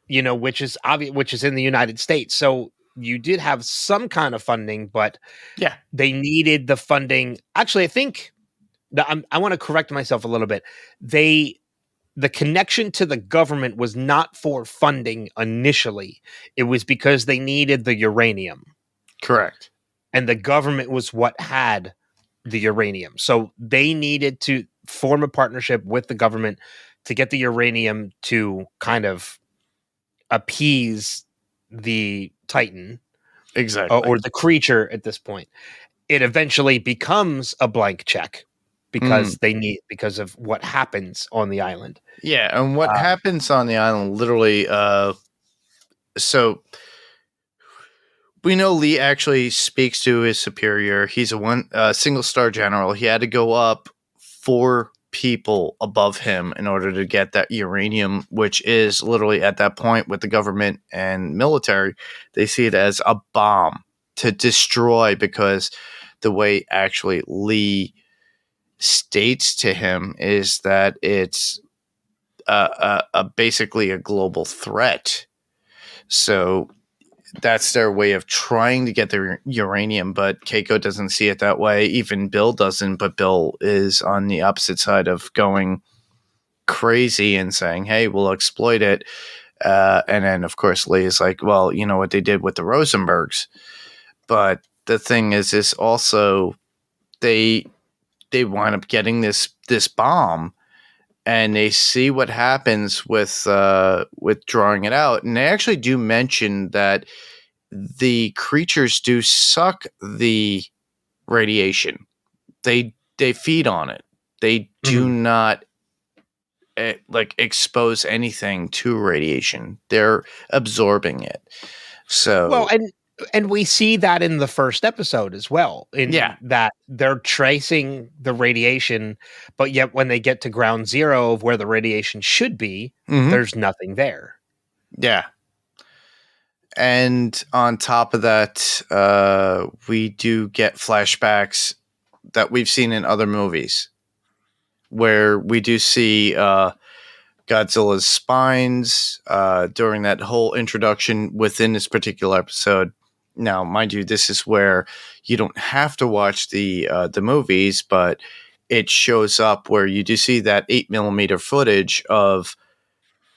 Which is obvious, which is in the United States. So you did have some kind of funding, but yeah, they needed the funding. Actually, I think I want to correct myself a little bit. The connection to the government was not for funding initially. It was because they needed the uranium. Correct. And the government was what had the uranium. So they needed to form a partnership with the government to get the uranium to kind of appease the Titan. Exactly. Or the creature at this point. It eventually becomes a blank check. Because of what happens on the island. Yeah, and what happens on the island literally so we know Lee actually speaks to his superior. He's a single star general. He had to go up 4 people above him in order to get that uranium, which is literally at that point with the government and military, they see it as a bomb to destroy, because the way actually Lee states to him is that it's basically a global threat. So that's their way of trying to get the uranium, but Keiko doesn't see it that way. Even Bill doesn't, but Bill is on the opposite side of going crazy and saying, hey, we'll exploit it. And then, of course, Lee is like, well, you know what they did with the Rosenbergs. But the thing is also they wind up getting this bomb, and they see what happens with drawing it out. And they actually do mention that the creatures do suck the radiation. They feed on it. They do not expose anything to radiation. They're absorbing it. So well, and we see that in the first episode as well. That they're tracing the radiation, but yet when they get to ground zero of where the radiation should be, there's nothing there. Yeah. And on top of that, we do get flashbacks that we've seen in other movies, where we do see Godzilla's spines during that whole introduction within this particular episode. Now, mind you, this is where you don't have to watch the movies, but it shows up where you do see that 8mm footage of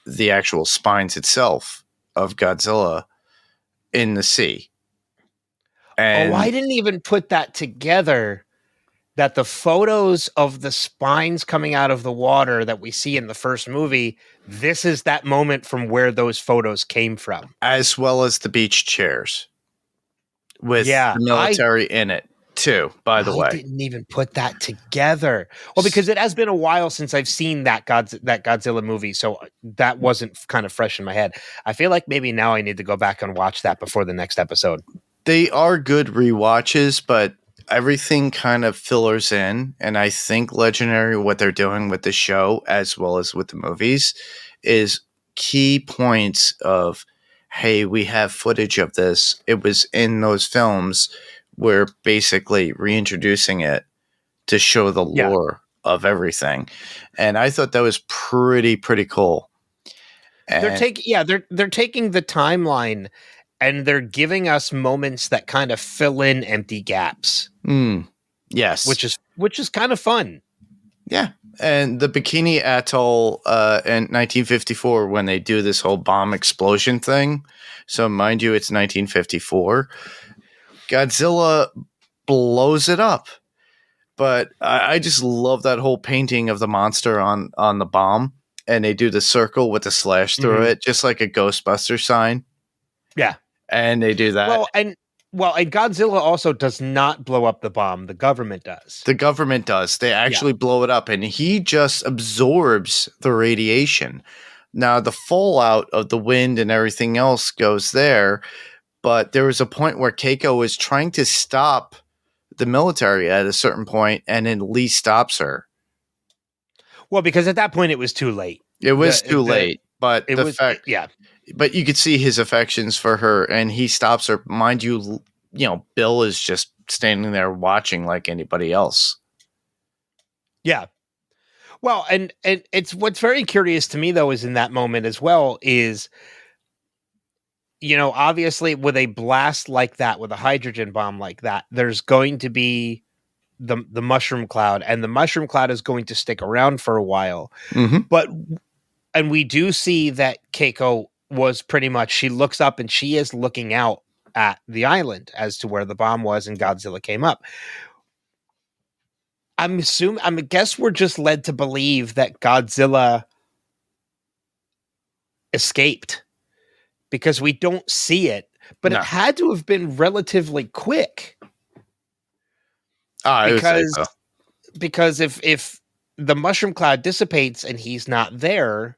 the actual spines itself of Godzilla in the sea. And I didn't even put that together, that the photos of the spines coming out of the water that we see in the first movie, this is that moment from where those photos came from. As well as the beach chairs. With the military in it, too, by the way. I didn't even put that together. Well, because it has been a while since I've seen that Godzilla movie, so that wasn't kind of fresh in my head. I feel like maybe now I need to go back and watch that before the next episode. They are good rewatches, but everything kind of fillers in, and I think Legendary, what they're doing with the show, as well as with the movies, is key points of, hey, we have footage of this. It was in those films. We're basically reintroducing it to show the lore of everything. And I thought that was pretty cool. And they're taking the timeline and they're giving us moments that kind of fill in empty gaps. Yes. Which is kind of fun. Yeah. And the Bikini Atoll in 1954, when they do this whole bomb explosion thing. So mind you, it's 1954. Godzilla blows it up. But I just love that whole painting of the monster on the bomb. And they do the circle with the slash through it, just like a Ghostbuster sign. Yeah. And they do that. Well, and Godzilla also does not blow up the bomb. The government does. The government does. They actually blow it up, and he just absorbs the radiation. Now, the fallout of the wind and everything else goes there, but there was a point where Keiko was trying to stop the military at a certain point, and then Lee stops her. Well, because at that point it was too late. It was too late, but But you could see his affections for her, and he stops her. Mind you, Bill is just standing there watching like anybody else. Yeah. Well, and it's what's very curious to me, though, is in that moment as well is, obviously with a blast like that, with a hydrogen bomb like that, there's going to be the mushroom cloud, and the mushroom cloud is going to stick around for a while. Mm-hmm. And we do see that Keiko was pretty much, she looks up and she is looking out at the island as to where the bomb was and Godzilla came up. I guess we're just led to believe that Godzilla escaped because we don't see it, but it had to have been relatively quick. Because if the mushroom cloud dissipates and he's not there,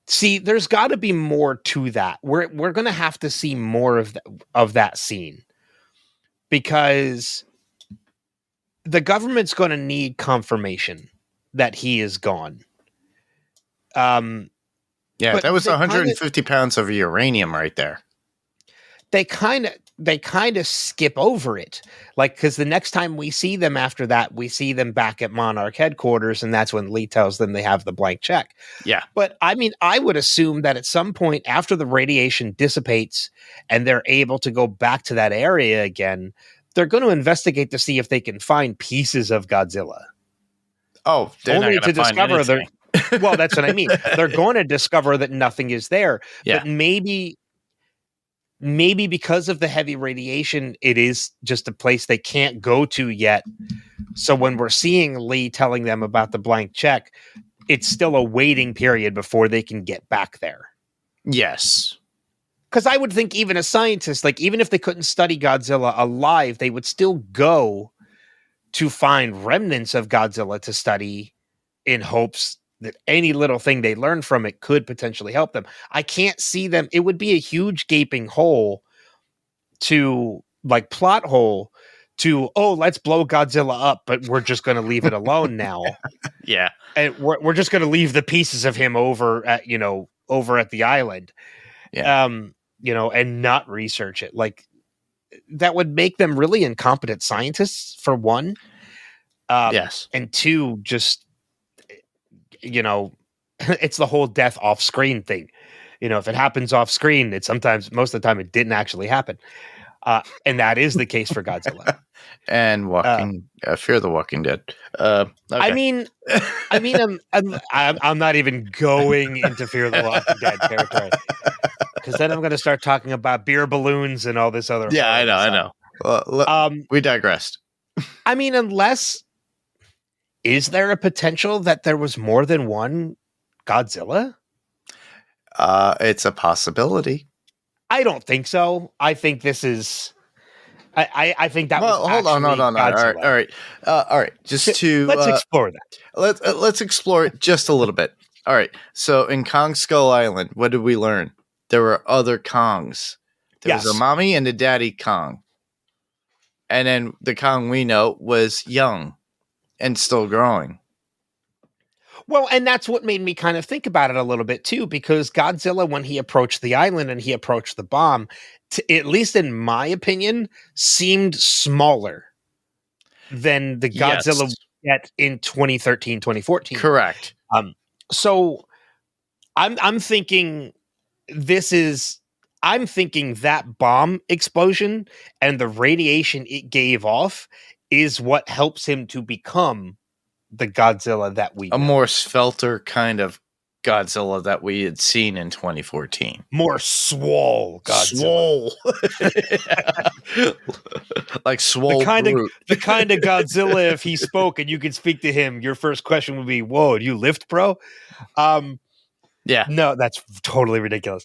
see, there's got to be more to that. We're going to have to see more of that scene, because the government's going to need confirmation that he is gone. Yeah, that was 150 pounds of uranium right there. They kind of skip over it, like, because the next time we see them after that, we see them back at Monarch headquarters, and that's when Lee tells them they have the blank check. Yeah, but I mean, I would assume that at some point after the radiation dissipates and they're able to go back to that area again, they're going to investigate to see if they can find pieces of Godzilla. Oh, they're not going to find anything. Well, that's what I mean. They're going to discover that nothing is there. Yeah. But maybe because of the heavy radiation, it is just a place they can't go to yet. So when we're seeing Lee telling them about the blank check, it's still a waiting period before they can get back there. Yes. Because I would think even a scientist, like, even if they couldn't study Godzilla alive, they would still go to find remnants of Godzilla to study in hopes that any little thing they learn from it could potentially help them. I can't see them. It would be a huge gaping hole to, like, plot hole to, let's blow Godzilla up, but we're just going to leave it alone now. Yeah. And we're just going to leave the pieces of him over at the island. Yeah. And not research it. Like, that would make them really incompetent scientists, for one. Yes. And two, just, it's the whole death off screen thing. If it happens off screen, most of the time it didn't actually happen. And that is the case for Godzilla. And Fear the Walking Dead. Okay. I mean, I'm not even going into Fear the Walking Dead territory, because then I'm going to start talking about beer balloons and all this other. Yeah, I know. Well, we digressed. I mean, is there a potential that there was more than one Godzilla? It's a possibility. I don't think so. I think this is. I think that. Well, hold on. All right. Let's explore that. Let's explore it just a little bit. All right. So in Kong Skull Island, what did we learn? There were other Kongs. There was a mommy and a daddy Kong, and then the Kong we know was young and still growing. Well, and that's what made me kind of think about it a little bit too, because Godzilla, when he approached the island and he approached the bomb, at least in my opinion, seemed smaller than the Godzilla we get in 2013, 2014. Correct. So I'm thinking this is I'm thinking that bomb explosion and the radiation it gave off is what helps him to become the Godzilla that we A know. more svelter kind of Godzilla that we had seen in 2014. More swole Godzilla. Swole. Like swole The brute. kind of Godzilla, if he spoke and you could speak to him, your first question would be, "Whoa, do you lift, bro?" Yeah. No, that's totally ridiculous.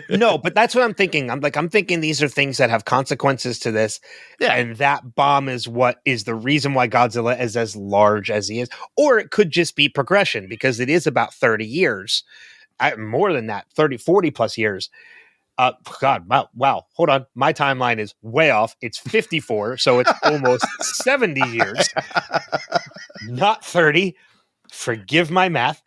No, but that's what I'm thinking. I'm thinking these are things that have consequences to this. Yeah. And that bomb is what is the reason why Godzilla is as large as he is. Or it could just be progression because it is about 30 years. More than that, 30, 40 plus years. God, wow. Hold on. My timeline is way off. It's 54, so it's almost 70 years. Not 30. Forgive my math.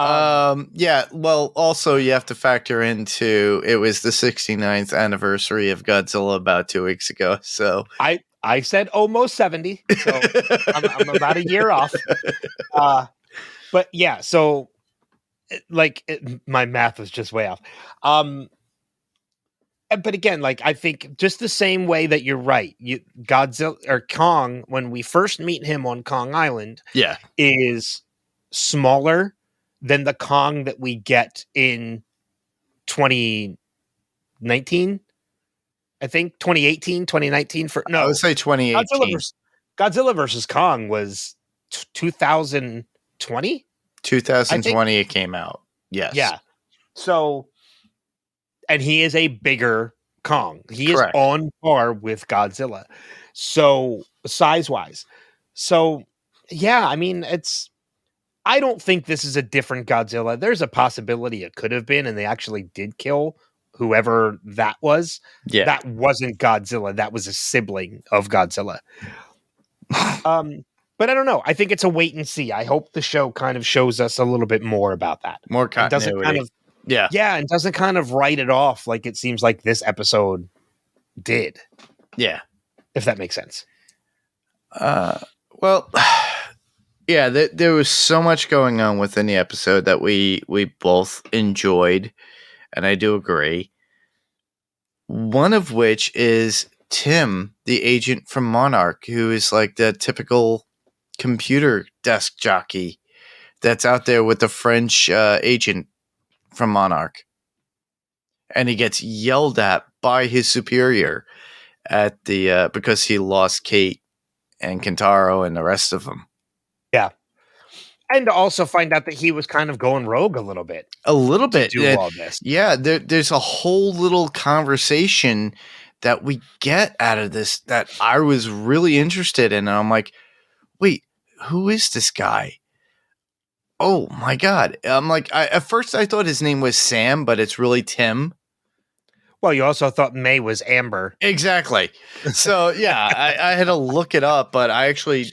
Yeah. Well, also you have to factor into it was the 69th anniversary of Godzilla about 2 weeks ago. So I said almost 70, so I'm about a year off. But yeah, so my math was just way off. But again, like I think just the same way that you're right, Godzilla or Kong, when we first meet him on Kong Island, yeah, is smaller than the Kong that we get in 2019. I think 2018, 2019 for no. I would say 2018. Godzilla versus Kong was 2020. 2020 it came out. Yes. Yeah. So, and he is a bigger Kong. He Correct. is on par with Godzilla. So, size-wise. So, yeah, I mean, I don't think this is a different Godzilla. There's a possibility it could have been, and they actually did kill whoever that was. Yeah. That wasn't Godzilla. That was a sibling of Godzilla. But I don't know. I think it's a wait and see. I hope the show kind of shows us a little bit more about that. More continuity. Doesn't kind of, yeah. Yeah, and doesn't kind of write it off like it seems like this episode did. Yeah. If that makes sense. Well, yeah, there was so much going on within the episode that we both enjoyed, and I do agree. One of which is Tim, the agent from Monarch, who is like the typical computer desk jockey that's out there with the French agent from Monarch. And he gets yelled at by his superior at the because he lost Kate and Kentaro and the rest of them. Yeah. And to also find out that he was kind of going rogue a little bit. A little bit. To do all this. Yeah, there's a whole little conversation that we get out of this that I was really interested in. And I'm like, wait, who is this guy? Oh my God. I'm like, at first I thought his name was Sam, but it's really Tim. Well, you also thought May was Amber. Exactly. So yeah, I had to look it up, but I actually,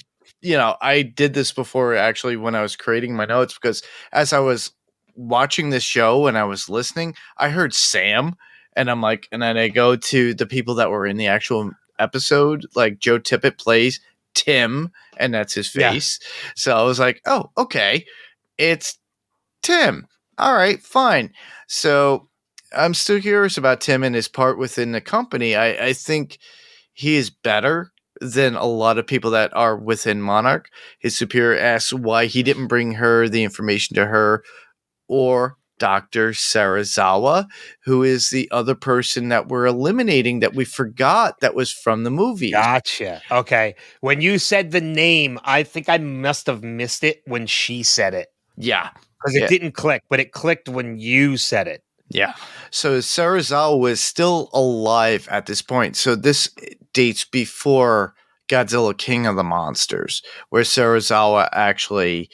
I did this before actually when I was creating my notes, because as I was watching this show and I was listening, I heard Sam, and I'm like, and then I go to the people that were in the actual episode, like Joe Tippett plays Tim, and that's his face. Yeah. So I was like, oh, okay, it's Tim. All right, fine. So I'm still curious about Tim and his part within the company. I think he is better than a lot of people that are within Monarch. His superior asks why he didn't bring her the information to her or Dr. Sarazawa, who is the other person that we're eliminating that we forgot that was from the movie. Gotcha. Okay. When you said the name, I think I must have missed it when she said it. Yeah. Because it didn't click, but it clicked when you said it. Yeah. So Sarazawa was still alive at this point. So this dates before Godzilla King of the Monsters, where Sarazawa actually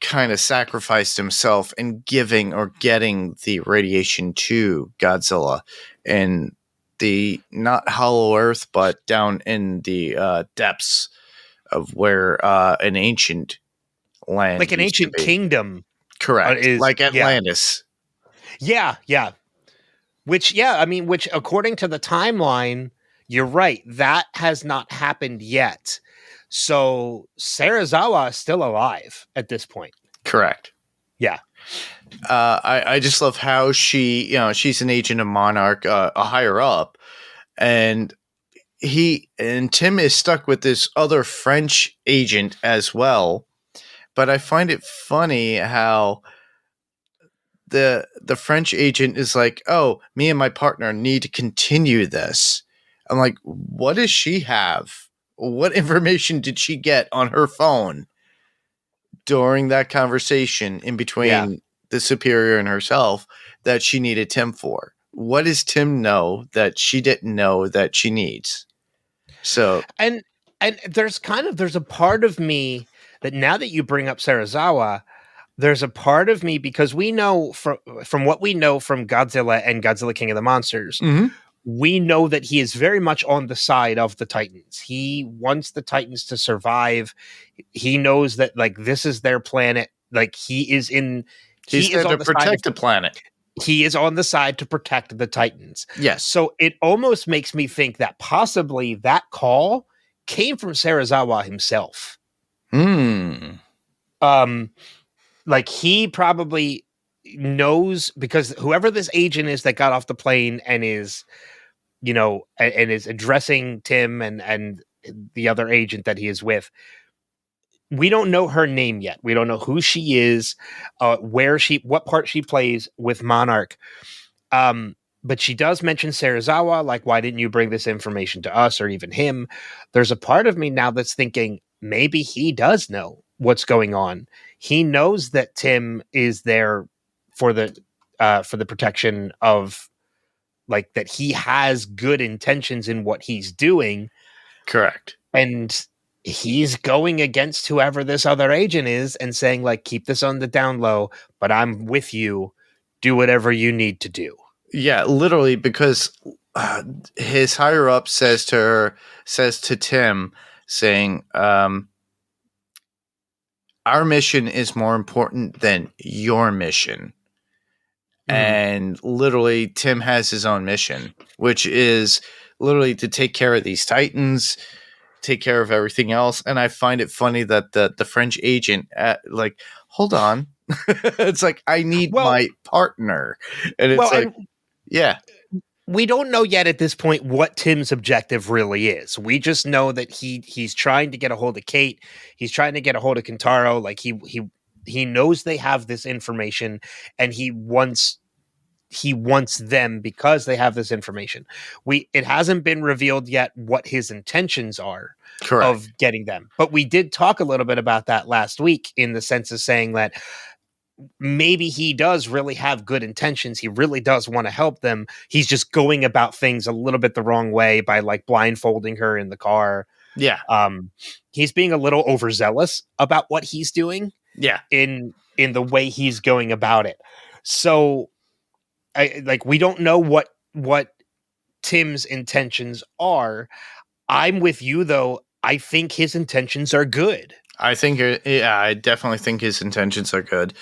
kind of sacrificed himself in giving or getting the radiation to Godzilla in the not Hollow Earth, but down in the depths of where an ancient land, like an ancient kingdom. Correct. Like Atlantis. Yeah. Which according to the timeline, you're right. That has not happened yet. So Sarazawa is still alive at this point. Correct. Yeah. I just love how she's an agent of Monarch, a higher up, and Tim is stuck with this other French agent as well. But I find it funny how the French agent is like, "Oh, me and my partner need to continue this." I'm like, "What does she have? What information did she get on her phone during that conversation in between the superior and herself that she needed Tim for? What does Tim know that she didn't know that she needs?" So, And there's a part of me that, now that you bring up Serizawa, there's a part of me, because we know from what we know from Godzilla and Godzilla King of the Monsters, we know that he is very much on the side of the Titans. He wants the Titans to survive. He knows that, like, this is their planet. Like, he's there to protect the planet. He is on the side to protect the Titans. Yes. So it almost makes me think that possibly that call came from Serizawa himself. Like, he probably knows, because whoever this agent is that got off the plane and is, and is addressing Tim and the other agent that he is with, we don't know her name yet. We don't know who she is, what part she plays with Monarch. But she does mention Serizawa, like, why didn't you bring this information to us, or even him? There's a part of me now that's thinking maybe he does know what's going on. He knows that Tim is there for the protection of, like, that he has good intentions in what he's doing. Correct. And he's going against whoever this other agent is and saying, like, keep this on the down low, but I'm with you. Do whatever you need to do. Yeah, literally, because his higher up says to Tim, saying, our mission is more important than your mission. And literally, Tim has his own mission, which is literally to take care of these Titans, take care of everything else. And I find it funny that the French agent, like, hold on. It's like, I need my partner. And it's yeah. We don't know yet at this point what Tim's objective really is. We just know that he's trying to get a hold of Kate. He's trying to get a hold of Kentaro. Like, he knows they have this information, and he wants them because they have this information. It hasn't been revealed yet what his intentions are. Correct. Of getting them. But we did talk a little bit about that last week, in the sense of saying that maybe he does really have good intentions. He really does want to help them. He's just going about things a little bit the wrong way by, like, blindfolding her in the car. Yeah. He's being a little overzealous about what he's doing. Yeah. In the way he's going about it. So, we don't know what Tim's intentions are. I'm with you, though. I think his intentions are good. I definitely think his intentions are good.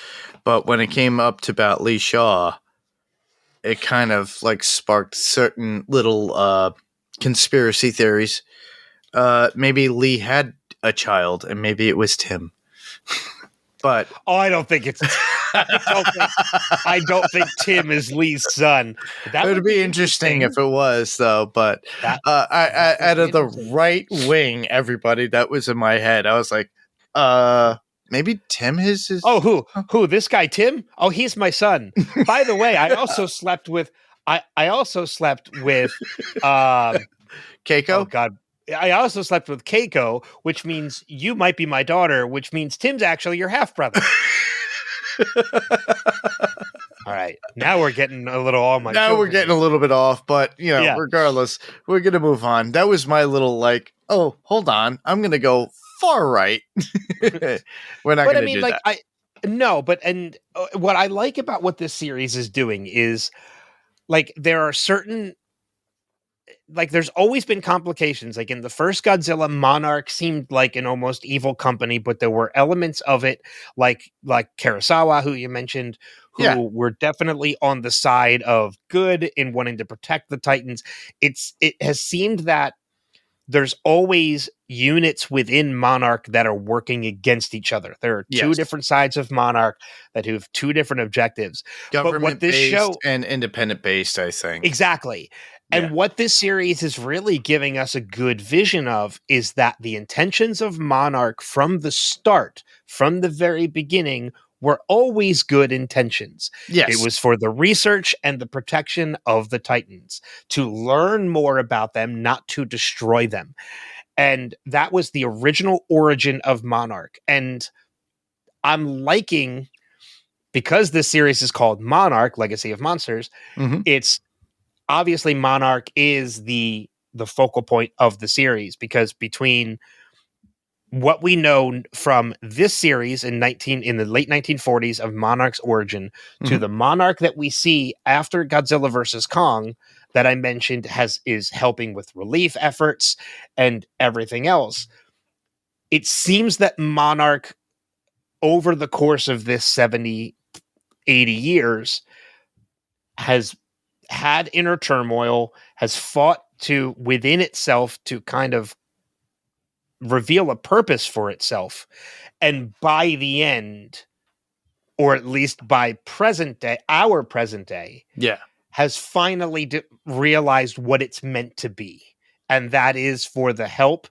But when it came up to about Lee Shaw, it kind of, like, sparked certain little conspiracy theories. Maybe Lee had a child, and maybe it was Tim. But I don't think it's. I don't think Tim is Lee's son. That would be interesting if it was, though. But out of the right wing, everybody that was in my head, I was like, maybe Tim is his. Oh, who? This guy, Tim? Oh, he's my son. By the way, I also slept with. I also slept with. Keiko. Oh God. I also slept with Keiko, which means you might be my daughter, which means Tim's actually your half brother. All right, now we're getting a little on my. Now we're getting a little bit off, but regardless, we're gonna move on. That was my little, like, oh, hold on, I'm gonna go far right. We're not gonna do that. What I like about what this series is doing is, like, there are certain. Like, there's always been complications. Like, in the first Godzilla, Monarch seemed like an almost evil company, but there were elements of it, like Kurosawa, who you mentioned, who were definitely on the side of good in wanting to protect the Titans. It has seemed that there's always units within Monarch that are working against each other. There are two Yes. different sides of Monarch that have two different objectives. Government-based and independent-based, I think. Exactly. And Yeah. what this series is really giving us a good vision of is that the intentions of Monarch from the start, from the very beginning, were always good intentions. Yes. It was for the research and the protection of the Titans, to learn more about them, not to destroy them. And that was the original origin of Monarch. And I'm liking, because this series is called Monarch, Legacy of Monsters, Mhm. it's obviously Monarch is the focal point of the series, because between what we know from this series in the late 1940s of Monarch's origin to Mhm. the Monarch that we see after Godzilla versus Kong that I mentioned is helping with relief efforts and everything else, it seems that Monarch over the course of this 70, 80 years has had inner turmoil, has fought to within itself to kind of reveal a purpose for itself. And by the end, or at least by our present day, Yeah. has finally realized what it's meant to be. And that is for the help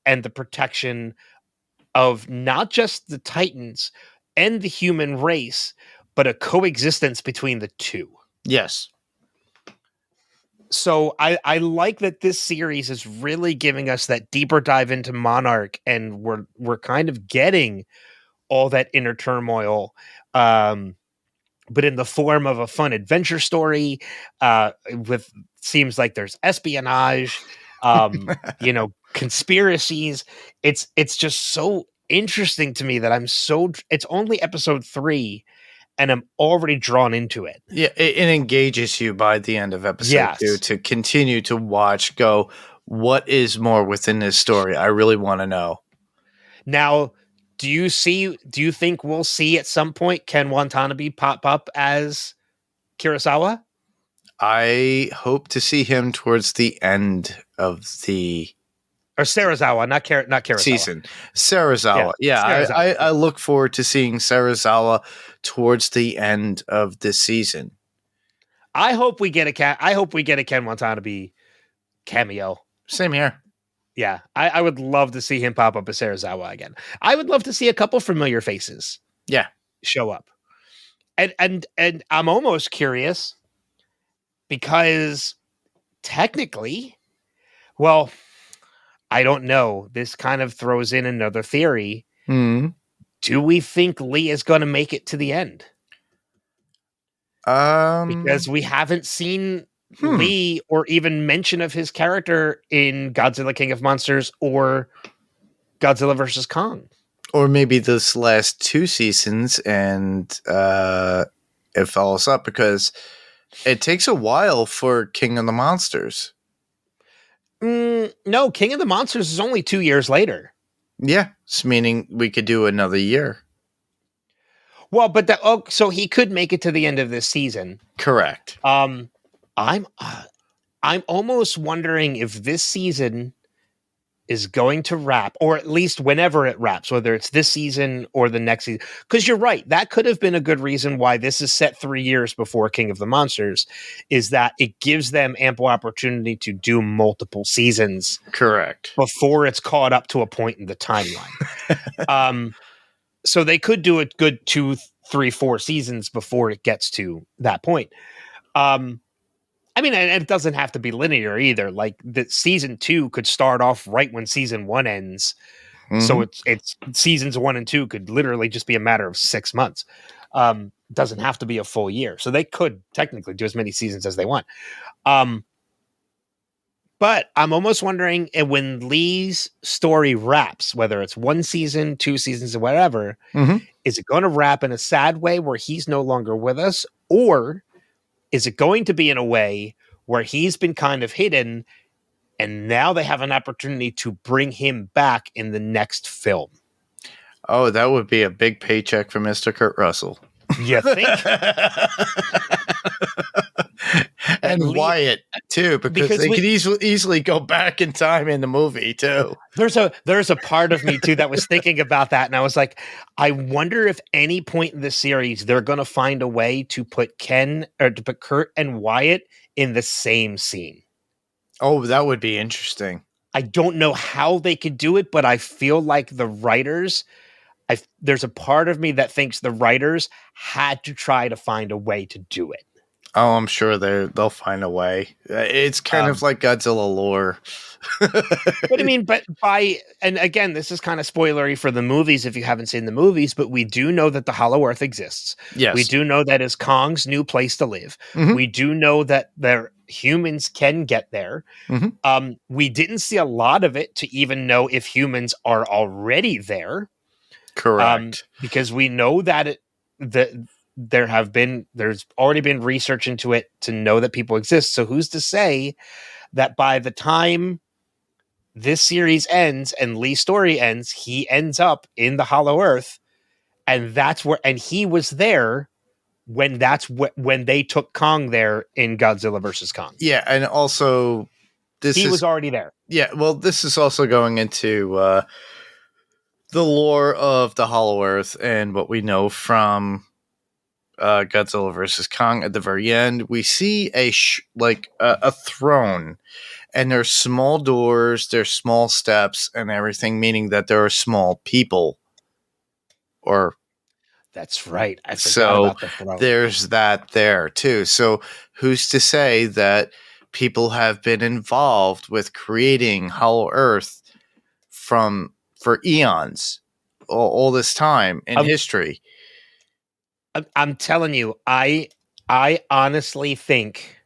and the protection of not just the Titans and the human race, but a coexistence between the two. Yes. So I like that this series is really giving us that deeper dive into Monarch, and we're kind of getting all that inner turmoil, but in the form of a fun adventure story. With seems like there's espionage, conspiracies. It's just so interesting to me that it's only episode 3. And I'm already drawn into it. Yeah, it engages you by the end of episode 2 to continue to watch, go, what is more within this story? I really want to know. Now, do you think we'll see at some point Ken Watanabe pop up as Kurosawa? I hope to see him towards the end of the Serizawa, not Kurosawa. Season. Serizawa. Yeah, Serizawa. I look forward to seeing Serizawa towards the end of this season. I hope we get a Ken Watanabe cameo. Same here. Yeah, I would love to see him pop up as Serizawa again. I would love to see a couple familiar faces. Yeah, show up, and I'm almost curious because technically, well, I don't know. This kind of throws in another theory. Mm-hmm. Do we think Lee is going to make it to the end? Because we haven't seen Lee or even mention of his character in Godzilla King of Monsters or Godzilla vs. Kong. Or maybe this last 2 seasons and it follows up because it takes a while for King of the Monsters. No, King of the Monsters is only 2 years later. Yeah, meaning we could do another year. Well, but so he could make it to the end of this season. Correct. I'm almost wondering if this season is going to wrap, or at least whenever it wraps, whether it's this season or the next season. Because you're right, that could have been a good reason why this is set 3 years before King of the Monsters, is that it gives them ample opportunity to do multiple seasons. Correct. Before it's caught up to a point in the timeline. So they could do a good 2, 3, 4 seasons before it gets to that point. I mean, and it doesn't have to be linear either. Like the season 2 could start off right when season 1 ends. Mm-hmm. So it's seasons 1 and 2 could literally just be a matter of 6 months. Doesn't have to be a full year. So they could technically do as many seasons as they want. But I'm almost wondering when Lee's story wraps, whether it's 1 season, 2 seasons, or whatever, is it going to wrap in a sad way where he's no longer with us? Or is it going to be in a way where he's been kind of hidden and now they have an opportunity to bring him back in the next film? Oh, that would be a big paycheck for Mr. Kurt Russell. You think? and Lee, Wyatt too, because they could easily go back in time in the movie too. There's a part of me too that was thinking about that, and I was like, I wonder if any point in the series they're going to find a way to put Kurt and Wyatt in the same scene. Oh, that would be interesting. I don't know how they could do it, but I feel like the writers. There's a part of me that thinks the writers had to try to find a way to do it. Oh, I'm sure they'll find a way. It's kind of like Godzilla lore. But I mean, and again, this is kind of spoilery for the movies if you haven't seen the movies, but we do know that the Hollow Earth exists. Yes. We do know that is Kong's new place to live. Mm-hmm. We do know that humans can get there. Mm-hmm. We didn't see a lot of it to even know if humans are already there. Correct. Because we know that there's already been research into it to know that people exist. So who's to say that by the time this series ends and Lee's story ends, he ends up in the Hollow Earth, and he was there when when they took Kong there in Godzilla versus Kong. Yeah, and also he was already there. Yeah, well, this is also going into the lore of the Hollow Earth and what we know from Godzilla versus Kong. At the very end, we see a throne, and there's small doors, there's small steps, and everything, meaning that there are small people. That's right. I forgot about the throne. There's that there too. So who's to say that people have been involved with creating Hollow Earth for eons, all this time in history? I'm telling you, I honestly think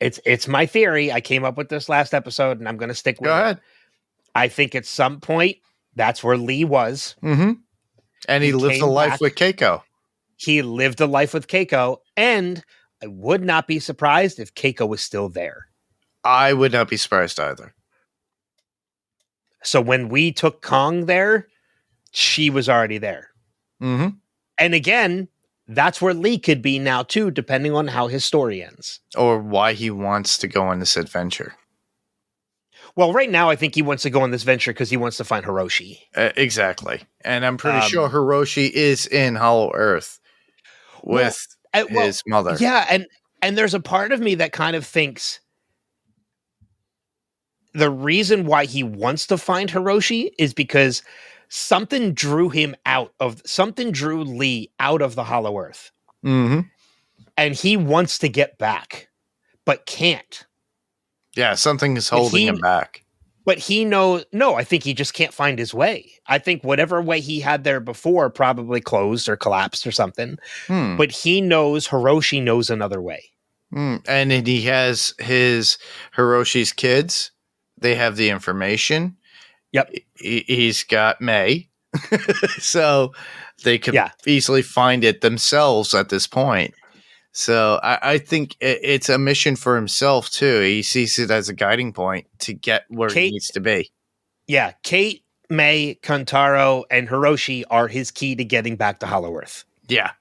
it's my theory. I came up with this last episode, and I'm going to stick with it. Go ahead. I think at some point that's where Lee was. Mm-hmm. And he lived a life with Keiko. He lived a life with Keiko, and I would not be surprised if Keiko was still there. I would not be surprised either. So when we took Kong there, she was already there. Mm-hmm. And again, that's where Lee could be now too, depending on how his story ends. Or why he wants to go on this adventure. Well, right now, I think he wants to go on this venture because he wants to find Hiroshi. Exactly. And I'm pretty sure Hiroshi is in Hollow Earth with his mother. Yeah, and there's a part of me that kind of thinks the reason why he wants to find Hiroshi is because something drew Lee out of the Hollow Earth. Mm-hmm. And he wants to get back, but can't. Yeah, something is holding him back. But I think he just can't find his way. I think whatever way he had there before probably closed or collapsed or something. But he knows Hiroshi knows another way. And he has Hiroshi's kids. They have the information. Yep. He's got May. So they could easily find it themselves at this point. So I think it's a mission for himself, too. He sees it as a guiding point to get where he needs to be. Yeah. Kate, May, Kantaro, and Hiroshi are his key to getting back to Hollow Earth. Yeah.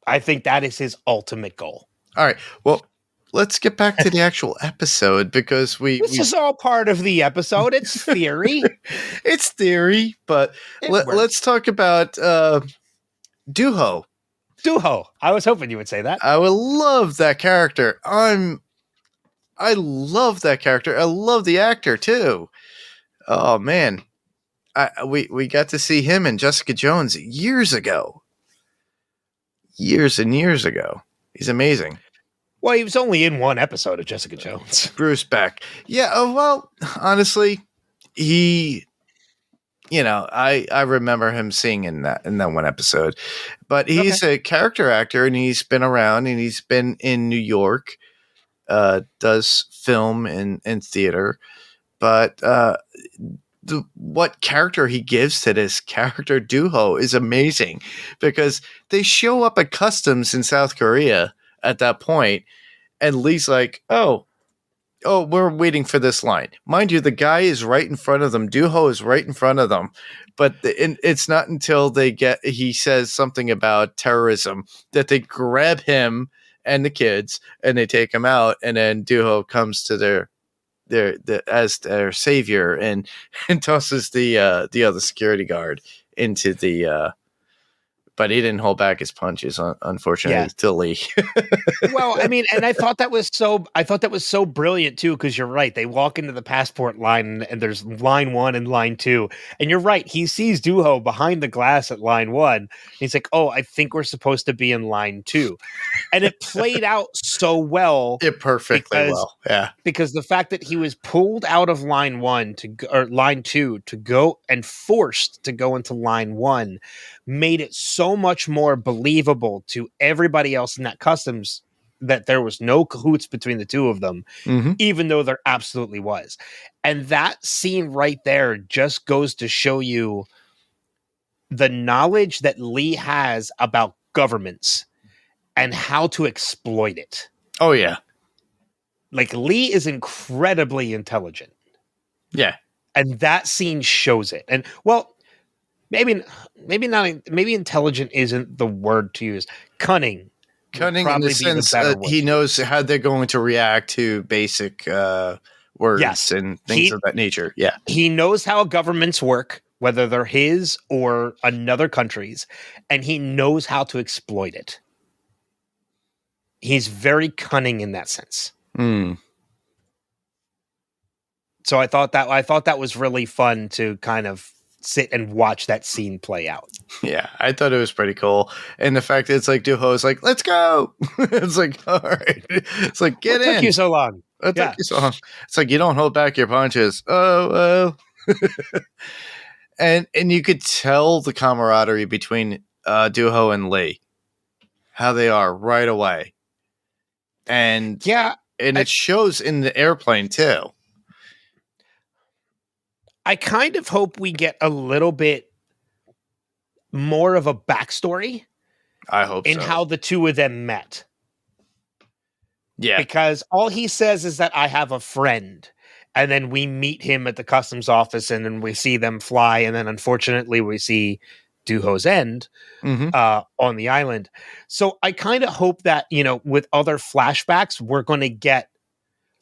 I think that is his ultimate goal. All right. Well, let's get back to the actual episode because this is all part of the episode. It's theory. It's theory, but let's talk about Duho. I was hoping you would say that. I would love that character. I love that character. I love the actor too. Oh man, we got to see him in Jessica Jones years ago. Years and years ago. He's amazing. Well, he was only in one episode of Jessica Jones. Bruce Beck. Yeah. Well, honestly, I remember him seeing in that one episode, but he's a character actor and he's been around and he's been in New York, does film and theater, but what character he gives to this character Duho is amazing because they show up at customs in South Korea at that point, and Lee's like, oh, we're waiting for this line. Mind you, the guy is right in front of them. Duho is right in front of them. But it's not until he says something about terrorism that they grab him and the kids, and they take him out, and then Duho comes to their as their savior and tosses the other security guard into the but he didn't hold back his punches, unfortunately, to Lee. Well, I mean, and I thought that was so brilliant too, because you're right. They walk into the passport line and there's line 1 and line 2. And you're right. He sees Duho behind the glass at line 1. And he's like, oh, I think we're supposed to be in line 2. And it played out so well. It perfectly well. Yeah. Because the fact that he was pulled out of line 1 or line 2 to go and forced to go into line 1 made it so much more believable to everybody else in that customs that there was no cahoots between the two of them, even though there absolutely was. And that scene right there just goes to show you the knowledge that Lee has about governments and how to exploit it. Oh, yeah. Like, Lee is incredibly intelligent. Yeah. And that scene shows it. And, well, maybe intelligent isn't the word to use. Cunning in the sense he knows how they're going to react to basic words and things of that nature. Yeah. He knows how governments work, whether they're his or another country's, and he knows how to exploit it. He's very cunning in that sense. So I thought that was really fun to kind of sit and watch that scene play out. Yeah, I thought it was pretty cool. And the fact that it's like Duho's like, let's go. It's like, all right. It's like, get in. What took you so long? It's like, you don't hold back your punches. Oh, well. and you could tell the camaraderie between Duho and Lee, how they are right away. And it shows in the airplane too. I kind of hope we get a little bit more of a backstory. I hope in how the two of them met. Yeah. Because all he says is that I have a friend. And then we meet him at the customs office and then we see them fly. And then unfortunately we see Duho's end on the island. So I kind of hope that, with other flashbacks, we're going to get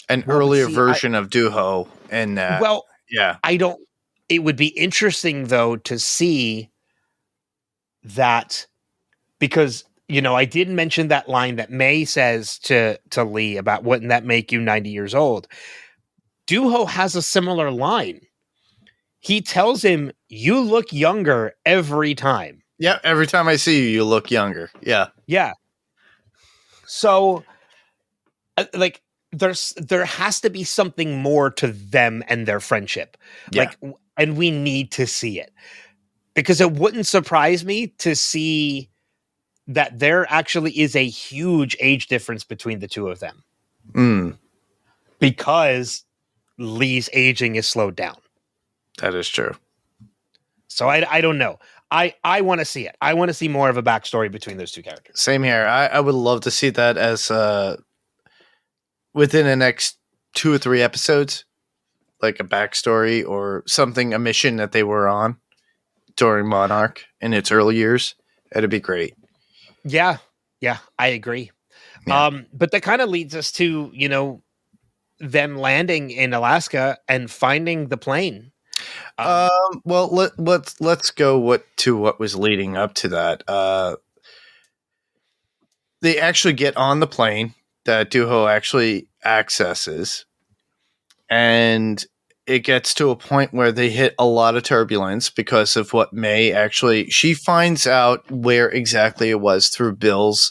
an earlier version of Duho and that. Well, yeah. It would be interesting though to see that, because, I did mention that line that May says to Lee about wouldn't that make you 90 years old? Duho has a similar line. He tells him, you look younger every time. Yeah. Every time I see you, you look younger. Yeah. Yeah. So there has to be something more to them and their friendship. Yeah. And we need to see it, because it wouldn't surprise me to see that there actually is a huge age difference between the two of them. Because Lee's aging is slowed down. That is true. So I don't know. I want to see it. I want to see more of a backstory between those two characters. Same here. I would love to see that as within the next 2 or 3 episodes, like a backstory or something, a mission that they were on during Monarch in its early years. It'd be great. Yeah, I agree. Yeah. But that kind of leads us to, them landing in Alaska and finding the plane. Well, let's go to what was leading up to that. They actually get on the plane that Duho actually accesses, and it gets to a point where they hit a lot of turbulence because of what May actually, she finds out where exactly it was through Bill's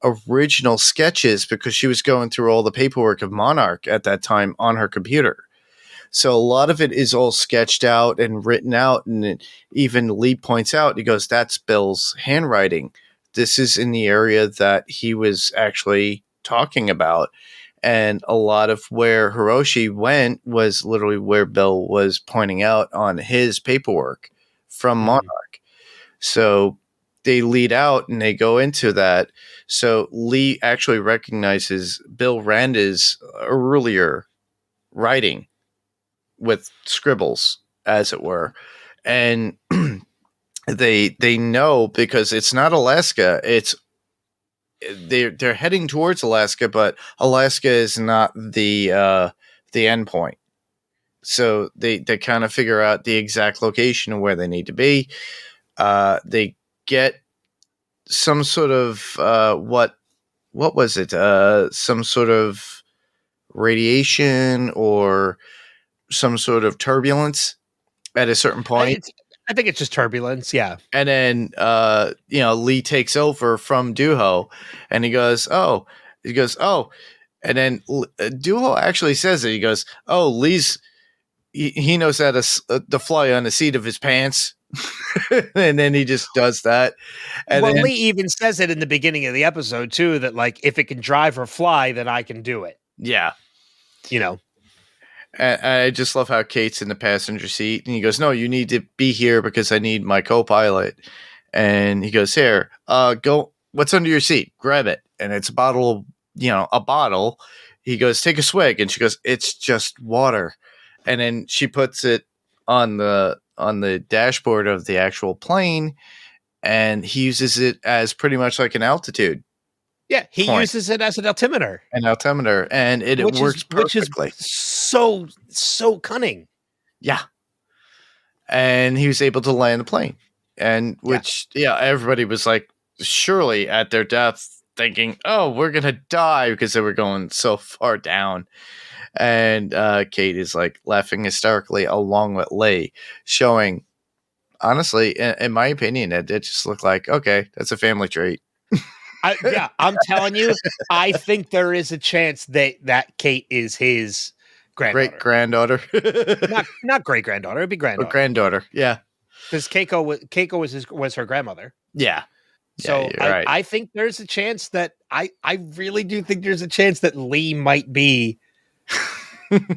original sketches, because she was going through all the paperwork of Monarch at that time on her computer. So a lot of it is all sketched out and written out. And even Lee points out, he goes, that's Bill's handwriting. This is in the area that he was actually talking about. And a lot of where Hiroshi went was literally where Bill was pointing out on his paperwork from Monarch. So they lead out and they go into that. So Lee actually recognizes Bill Randa's earlier writing with scribbles, as it were. And they know, because it's not Alaska, it's they're heading towards Alaska, but Alaska is not the end point. So they kind of figure out the exact location of where they need to be. They get some sort of what was it? Some sort of radiation or some sort of turbulence at a certain point. I think it's just turbulence. Yeah. And then, Lee takes over from Duho, and he goes, oh. And then Duho actually says it. He goes, oh, Lee's, he knows how to fly on the seat of his pants. And then he just does that. And well, then, Lee even says it in the beginning of the episode, too, that, like, if it can drive or fly, then I can do it. yeah. You know? And I just love how Kate's in the passenger seat, and he goes, no, you need to be here because I need my co-pilot. And he goes, here, go, what's under your seat? Grab it. And it's a bottle, a bottle. He goes, take a swig. And she goes, it's just water. And then she puts it on the dashboard of the actual plane, and he uses it as pretty much like an altitude. Yeah, he uses it as an altimeter. And it works perfectly. Which is so cunning. Yeah. And he was able to land the plane. And everybody was like, surely at their depth thinking, oh, we're going to die because they were going so far down. And Kate is like laughing hysterically along with Lee, showing, honestly, in my opinion, it just looked like, okay, that's a family trait. I'm telling you, I think there is a chance that Kate is his granddaughter. Great granddaughter. not great granddaughter. It'd be granddaughter. Granddaughter, yeah. Because Keiko was her grandmother. Yeah. So right. I think there's a chance that I really do think there's a chance that Lee might be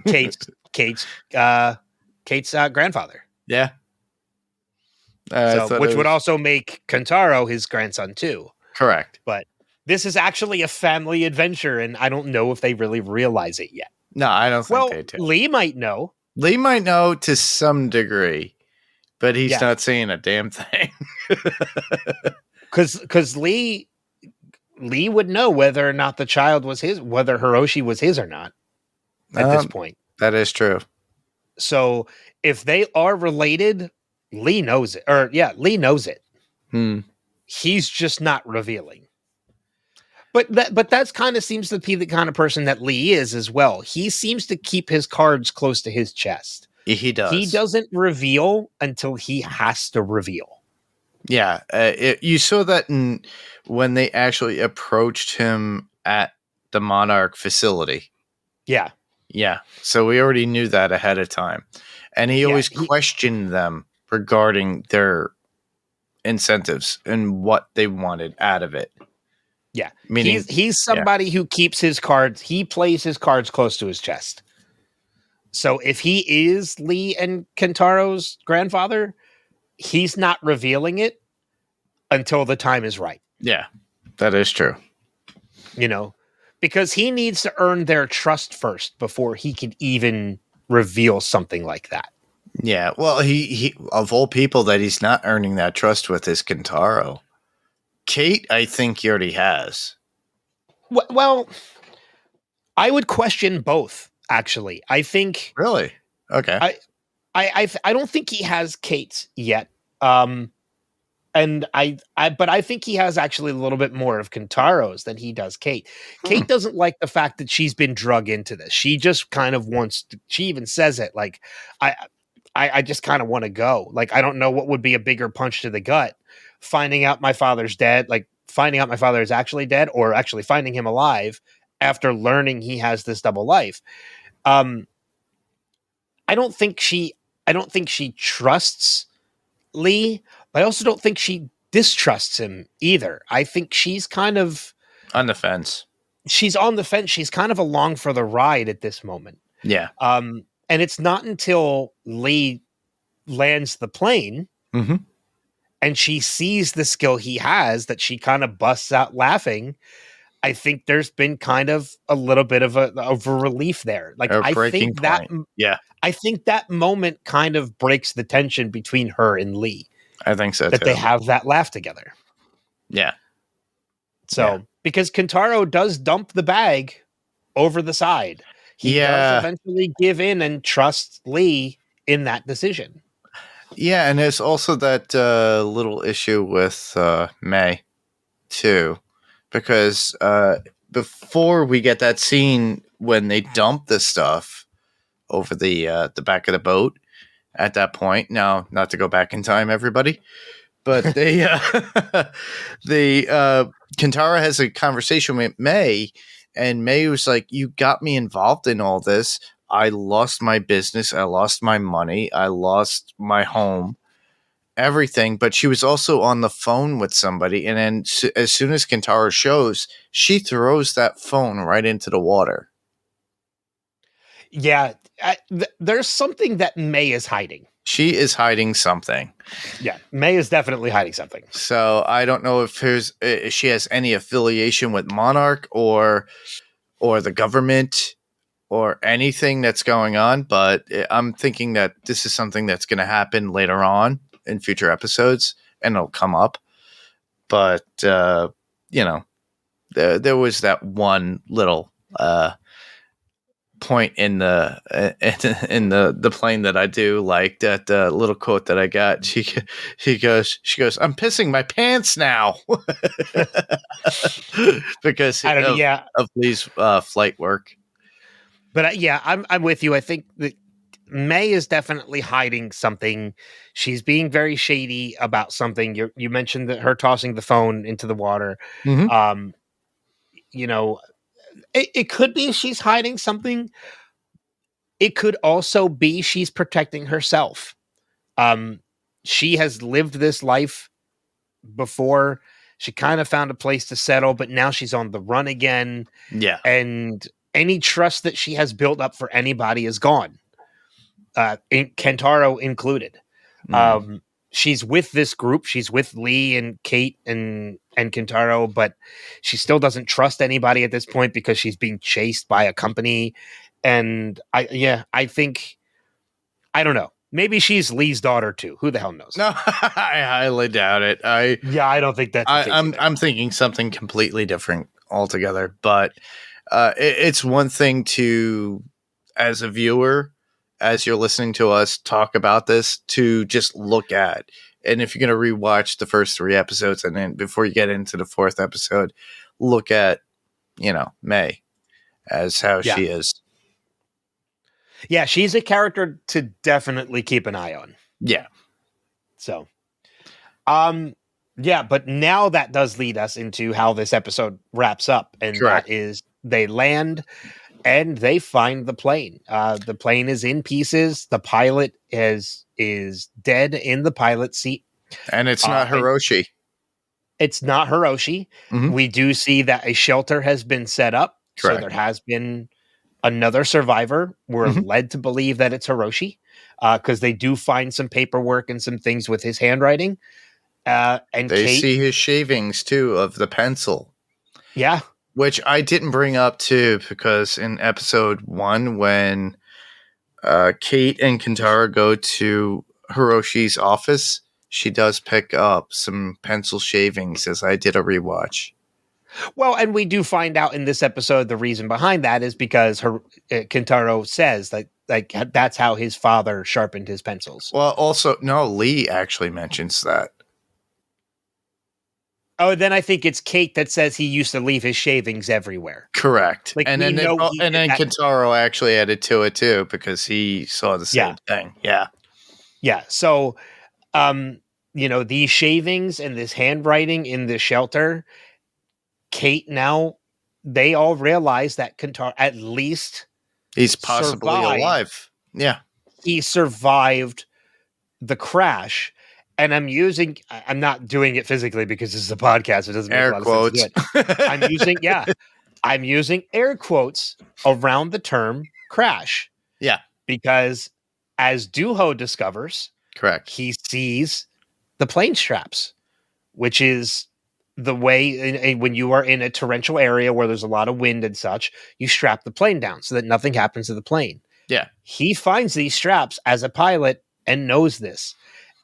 Kate's grandfather. Yeah. Which would also make Kentaro his grandson too. Correct. But this is actually a family adventure, and I don't know if they really realize it yet. No, I don't think they do. Lee might know. Lee might know to some degree, but he's not saying a damn thing. Because Lee would know whether or not the child was his, whether Hiroshi was his or not at this point. That is true. So if they are related, Lee knows it. Lee knows it. He's just not revealing. But that's kind of seems to be the kind of person that Lee is as well. He seems to keep his cards close to his chest. He does. He doesn't reveal until he has to reveal. Yeah. You saw that when they actually approached him at the Monarch facility. Yeah. Yeah. So we already knew that ahead of time. And he always questioned them regarding their incentives and what they wanted out of it. Yeah. Meaning, he's somebody who keeps his cards, he plays his cards close to his chest. So if he is Lee and Kentaro's grandfather, he's not revealing it until the time is right. Yeah, that is true. Because he needs to earn their trust first before he can even reveal something like that. Yeah, well, he of all people that he's not earning that trust with is Kentaro. Kate, I think he already has. Well, I would question both, actually. I think... Really? Okay. I don't think he has Kate's yet. But I think he has actually a little bit more of Kentaro's than he does Kate. Kate doesn't like the fact that she's been drug into this. She just kind of wants to, she even says it like, I just kind of want to go. Like, I don't know what would be a bigger punch to the gut. Finding out my father's dead, like finding out my father is actually dead, or actually finding him alive after learning he has this double life. I don't think she trusts Lee, but I also don't think she distrusts him either. I think she's kind of on the fence. She's on the fence. She's kind of along for the ride at this moment. Yeah. And it's not until Lee lands the plane and she sees the skill he has that she kind of busts out laughing. I think there's been kind of a little bit of a relief there. Like, I think that, I think that moment kind of breaks the tension between her and Lee. I think so that too. They have that laugh together. Yeah. So because Kentaro does dump the bag over the side. He does eventually give in and trust Lee in that decision. Yeah, and there's also that little issue with May, too. Because before we get that scene when they dump the stuff over the back of the boat, at that point, now, not to go back in time, everybody, but Kentaro has a conversation with May, and May was like, you got me involved in all this. I lost my business. I lost my money. I lost my home, everything. But she was also on the phone with somebody. And then as soon as Kentaro shows, she throws that phone right into the water. Yeah. There's something that May is hiding. She is hiding something. Yeah, May is definitely hiding something. So I don't know if she has any affiliation with Monarch or the government or anything that's going on, but I'm thinking that this is something that's going to happen later on in future episodes, and it'll come up. But there was that one little point in the plane that I do like, that little quote that I got. She goes, I'm pissing my pants now because of Lee's flight work. But I'm with you. I think that May is definitely hiding something. She's being very shady about something. You mentioned that her tossing the phone into the water. Mm-hmm. It could be she's hiding something. It could also be she's protecting herself. She has lived this life before. She kind of found a place to settle, but now she's on the run again. Yeah. And any trust that she has built up for anybody is gone. Kentaro included. She's with this group. She's with Lee and Kate and Kentaro, but she still doesn't trust anybody at this point because she's being chased by a company. And I think, I don't know. Maybe she's Lee's daughter too. Who the hell knows? No, I highly doubt it. I don't think that's. I'm thinking something completely different altogether. But it's one thing to, as a viewer, as you're listening to us talk about this, to just look at. And if you're going to rewatch the first 3 episodes, and then before you get into the 4th episode, look at, May as how she is. Yeah, she's a character to definitely keep an eye on. Yeah. So, but now that does lead us into how this episode wraps up. And Correct. That is, they land and they find the plane. The plane is in pieces. The pilot is dead in the pilot seat. And it's not Hiroshi. It's not Hiroshi. Mm-hmm. We do see that a shelter has been set up. Correct. So there has been another survivor. We're led to believe that it's Hiroshi because they do find some paperwork and some things with his handwriting. And they Kate, see his shavings too of the pencil. Yeah. Which I didn't bring up too, because in episode 1, when Kate and Kentaro go to Hiroshi's office, she does pick up some pencil shavings as I did a rewatch. Well, and we do find out in this episode the reason behind that is because Kentaro says that that's how his father sharpened his pencils. Well, also, no, Lee actually mentions that. Oh, then I think it's Kate that says he used to leave his shavings everywhere. Correct. Like, and then Kentaro actually added to it too, because he saw the same thing. Yeah. Yeah. So, these shavings and this handwriting in the shelter, Kate, now they all realize that Kentaro, at least he's possibly alive. Yeah. He survived the crash. And I'm not doing it physically because this is a podcast. It doesn't make air a lot quotes. of sense to do it. I'm using air quotes around the term crash. Yeah. Because as Duho discovers, correct, he sees the plane straps, which is the way when you are in a torrential area where there's a lot of wind and such, you strap the plane down so that nothing happens to the plane. Yeah. He finds these straps as a pilot and knows this.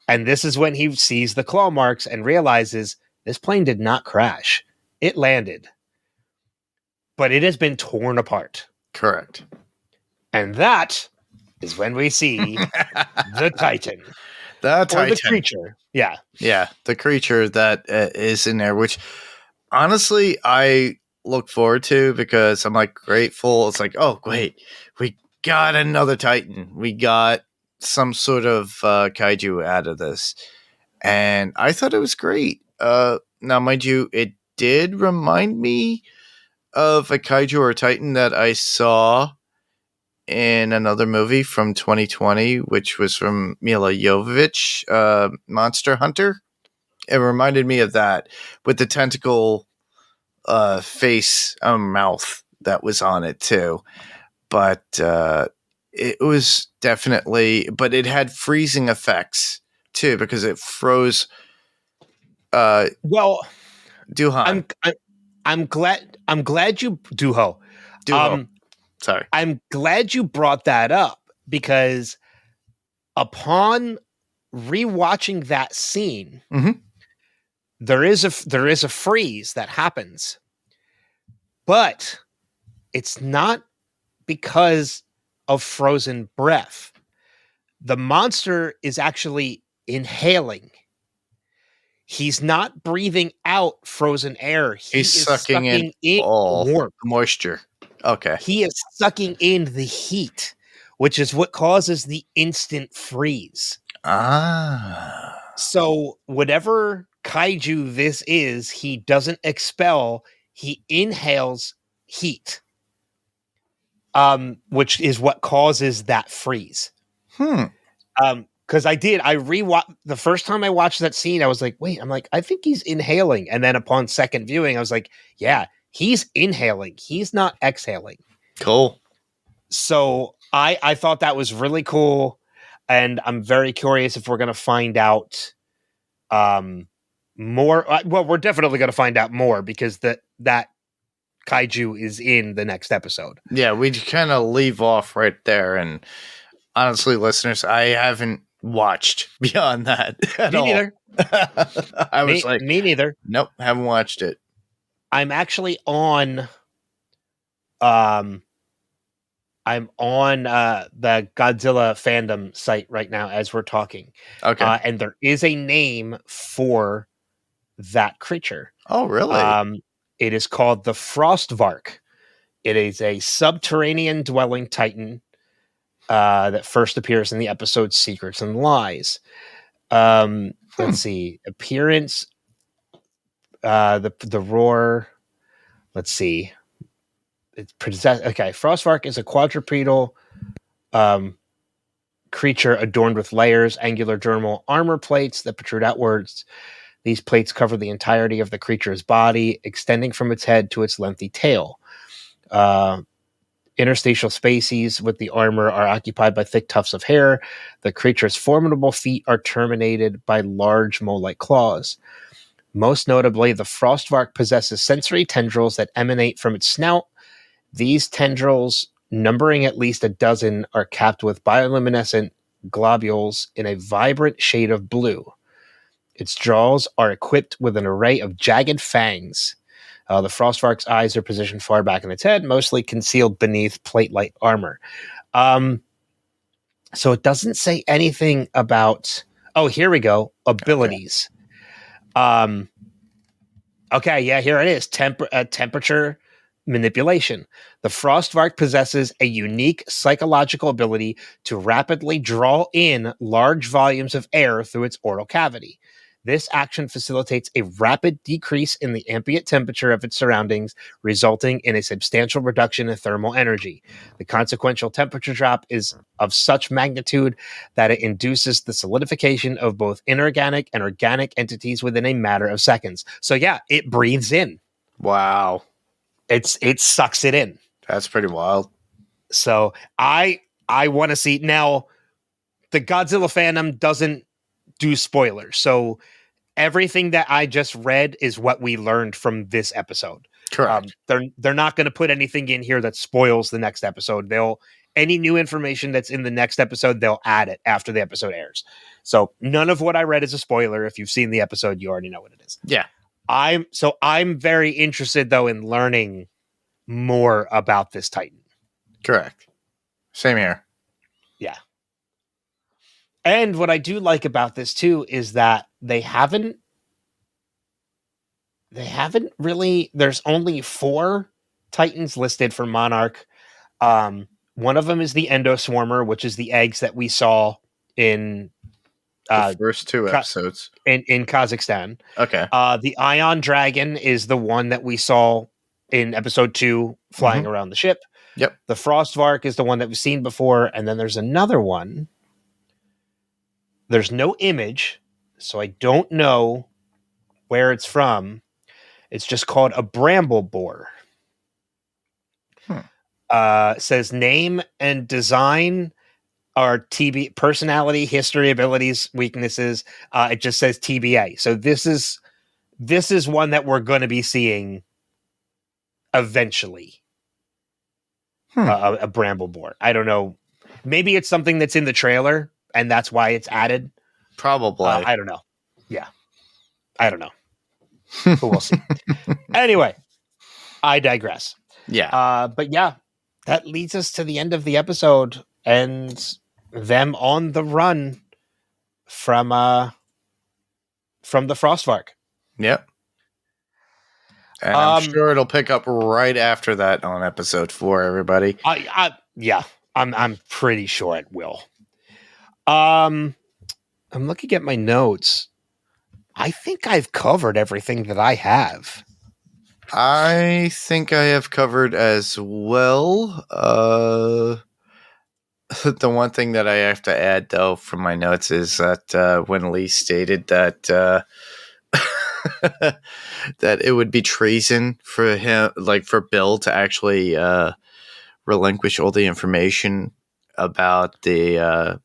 And this is when he sees the claw marks and realizes this plane did not crash. It landed. but it has been torn apart. Correct. And that is when we see the Titan. The Or Titan. the creature. Yeah. Yeah, the creature that is in there, which honestly I look forward to because I'm like grateful. It's like, oh, wait, we got another Titan. We got some sort of kaiju out of this. And I thought it was great. Now, mind you, it did remind me of a kaiju or a Titan that I saw in another movie from 2020, which was from Mila Jovovich, Monster Hunter. It reminded me of that with the tentacle face mouth that was on it too. But it was definitely, but it had freezing effects too because it froze Well, Duhan. I'm glad you Duho. Sorry. I'm glad you brought that up because upon rewatching that scene, Mhm. there is a freeze that happens, but it's not because of frozen breath. The monster is actually inhaling. He's not breathing out frozen air. He's sucking in all warmth. moisture. Okay. He is sucking in the heat, which is what causes the instant freeze. Ah. So whatever kaiju this is, he doesn't expel, he inhales heat. Which is what causes that freeze. Because I rewatched the first time I watched that scene, I was like, wait, I think he's inhaling. And then upon second viewing, I was like, yeah, he's inhaling. He's not exhaling. Cool. So I thought that was really cool. And I'm very curious if we're going to find out more. Well, we're definitely going to find out more because that kaiju is in the next episode. Yeah, we kind of leave off right there. And honestly, listeners, I haven't watched beyond that at all. Me neither. I was me neither. Nope, haven't watched it. I'm actually on the Godzilla fandom site right now as we're talking. Okay. And there is a name for that creature. Oh, really? It is called the Frostvark. It is a subterranean dwelling titan that first appears in the episode Secrets and Lies. Let's see. Appearance. The roar. Let's see. It's Frostvark is a quadrupedal creature adorned with layers, angular dermal armor plates that protrude outwards. These plates cover the entirety of the creature's body, extending from its head to its lengthy tail. Interstitial spaces with the armor are occupied by thick tufts of hair. The creature's formidable feet are terminated by large mole-like claws. Most notably, the Frostvark possesses sensory tendrils that emanate from its snout. These tendrils, numbering at least a dozen, are capped with bioluminescent globules in a vibrant shade of blue. Its jaws are equipped with an array of jagged fangs. The Frostvark's eyes are positioned far back in its head, mostly concealed beneath plate-like armor. So it doesn't say anything about... Oh, here we go. Abilities. Okay, yeah, here it is. Temperature manipulation. The Frostvark possesses a unique psychological ability to rapidly draw in large volumes of air through its oral cavity. This action facilitates a rapid decrease in the ambient temperature of its surroundings, resulting in a substantial reduction in thermal energy. The consequential temperature drop is of such magnitude that it induces the solidification of both inorganic and organic entities within a matter of seconds. So yeah, it breathes in. Wow. It sucks it in. That's pretty wild. So I want to see now. The Godzilla fandom doesn't do spoilers, so everything that I just read is what we learned from this episode. Correct. They're not going to put anything in here that spoils the next episode. Any new information that's in the next episode, they'll add it after the episode airs. So none of what I read is a spoiler. If you've seen the episode, you already know what it is. Yeah. I'm very interested though in learning more about this Titan. Correct. Same here. Yeah. And what I do like about this too is that they haven't really, there's only 4 Titans listed for Monarch. One of them is the endoswarmer, which is the eggs that we saw in The first 2 episodes. in Kazakhstan. Okay. The Ion Dragon is the one that we saw in episode 2 flying around the ship. Yep. The Frostvark is the one that we've seen before, and then there's another one. There's no image, so I don't know where it's from. It's just called a bramble boar. Says name and design are TB, personality, history, abilities, weaknesses. It just says TBA. So this is one that we're going to be seeing eventually. A bramble boar. I don't know. Maybe it's something that's in the trailer and that's why it's added. Probably. I don't know. Yeah. I don't know. But we'll see. Anyway, I digress. Yeah. But yeah, that leads us to the end of the episode and them on the run from the Frostvark. Yep. And I'm sure it'll pick up right after that on episode 4, everybody. Yeah, I'm pretty sure it will. I'm looking at my notes. I think I've covered everything that I have. I think I have covered as well. The one thing that I have to add, though, from my notes is that when Lee stated that that it would be treason for him, like for Bill, to actually relinquish all the information about the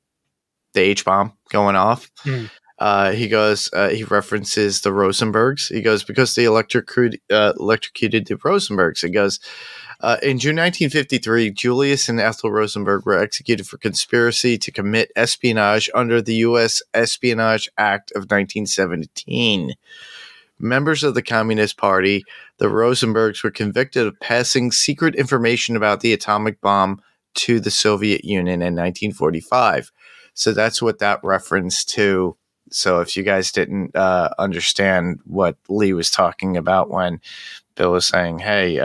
H-bomb going off. He goes, he references the Rosenbergs. He goes, because they electrocuted the Rosenbergs. He goes, in June 1953, Julius and Ethel Rosenberg were executed for conspiracy to commit espionage under the U.S. Espionage Act of 1917. Members of the Communist Party, the Rosenbergs, were convicted of passing secret information about the atomic bomb to the Soviet Union in 1945. So that's what that reference to. So if you guys didn't understand what Lee was talking about when Bill was saying, hey,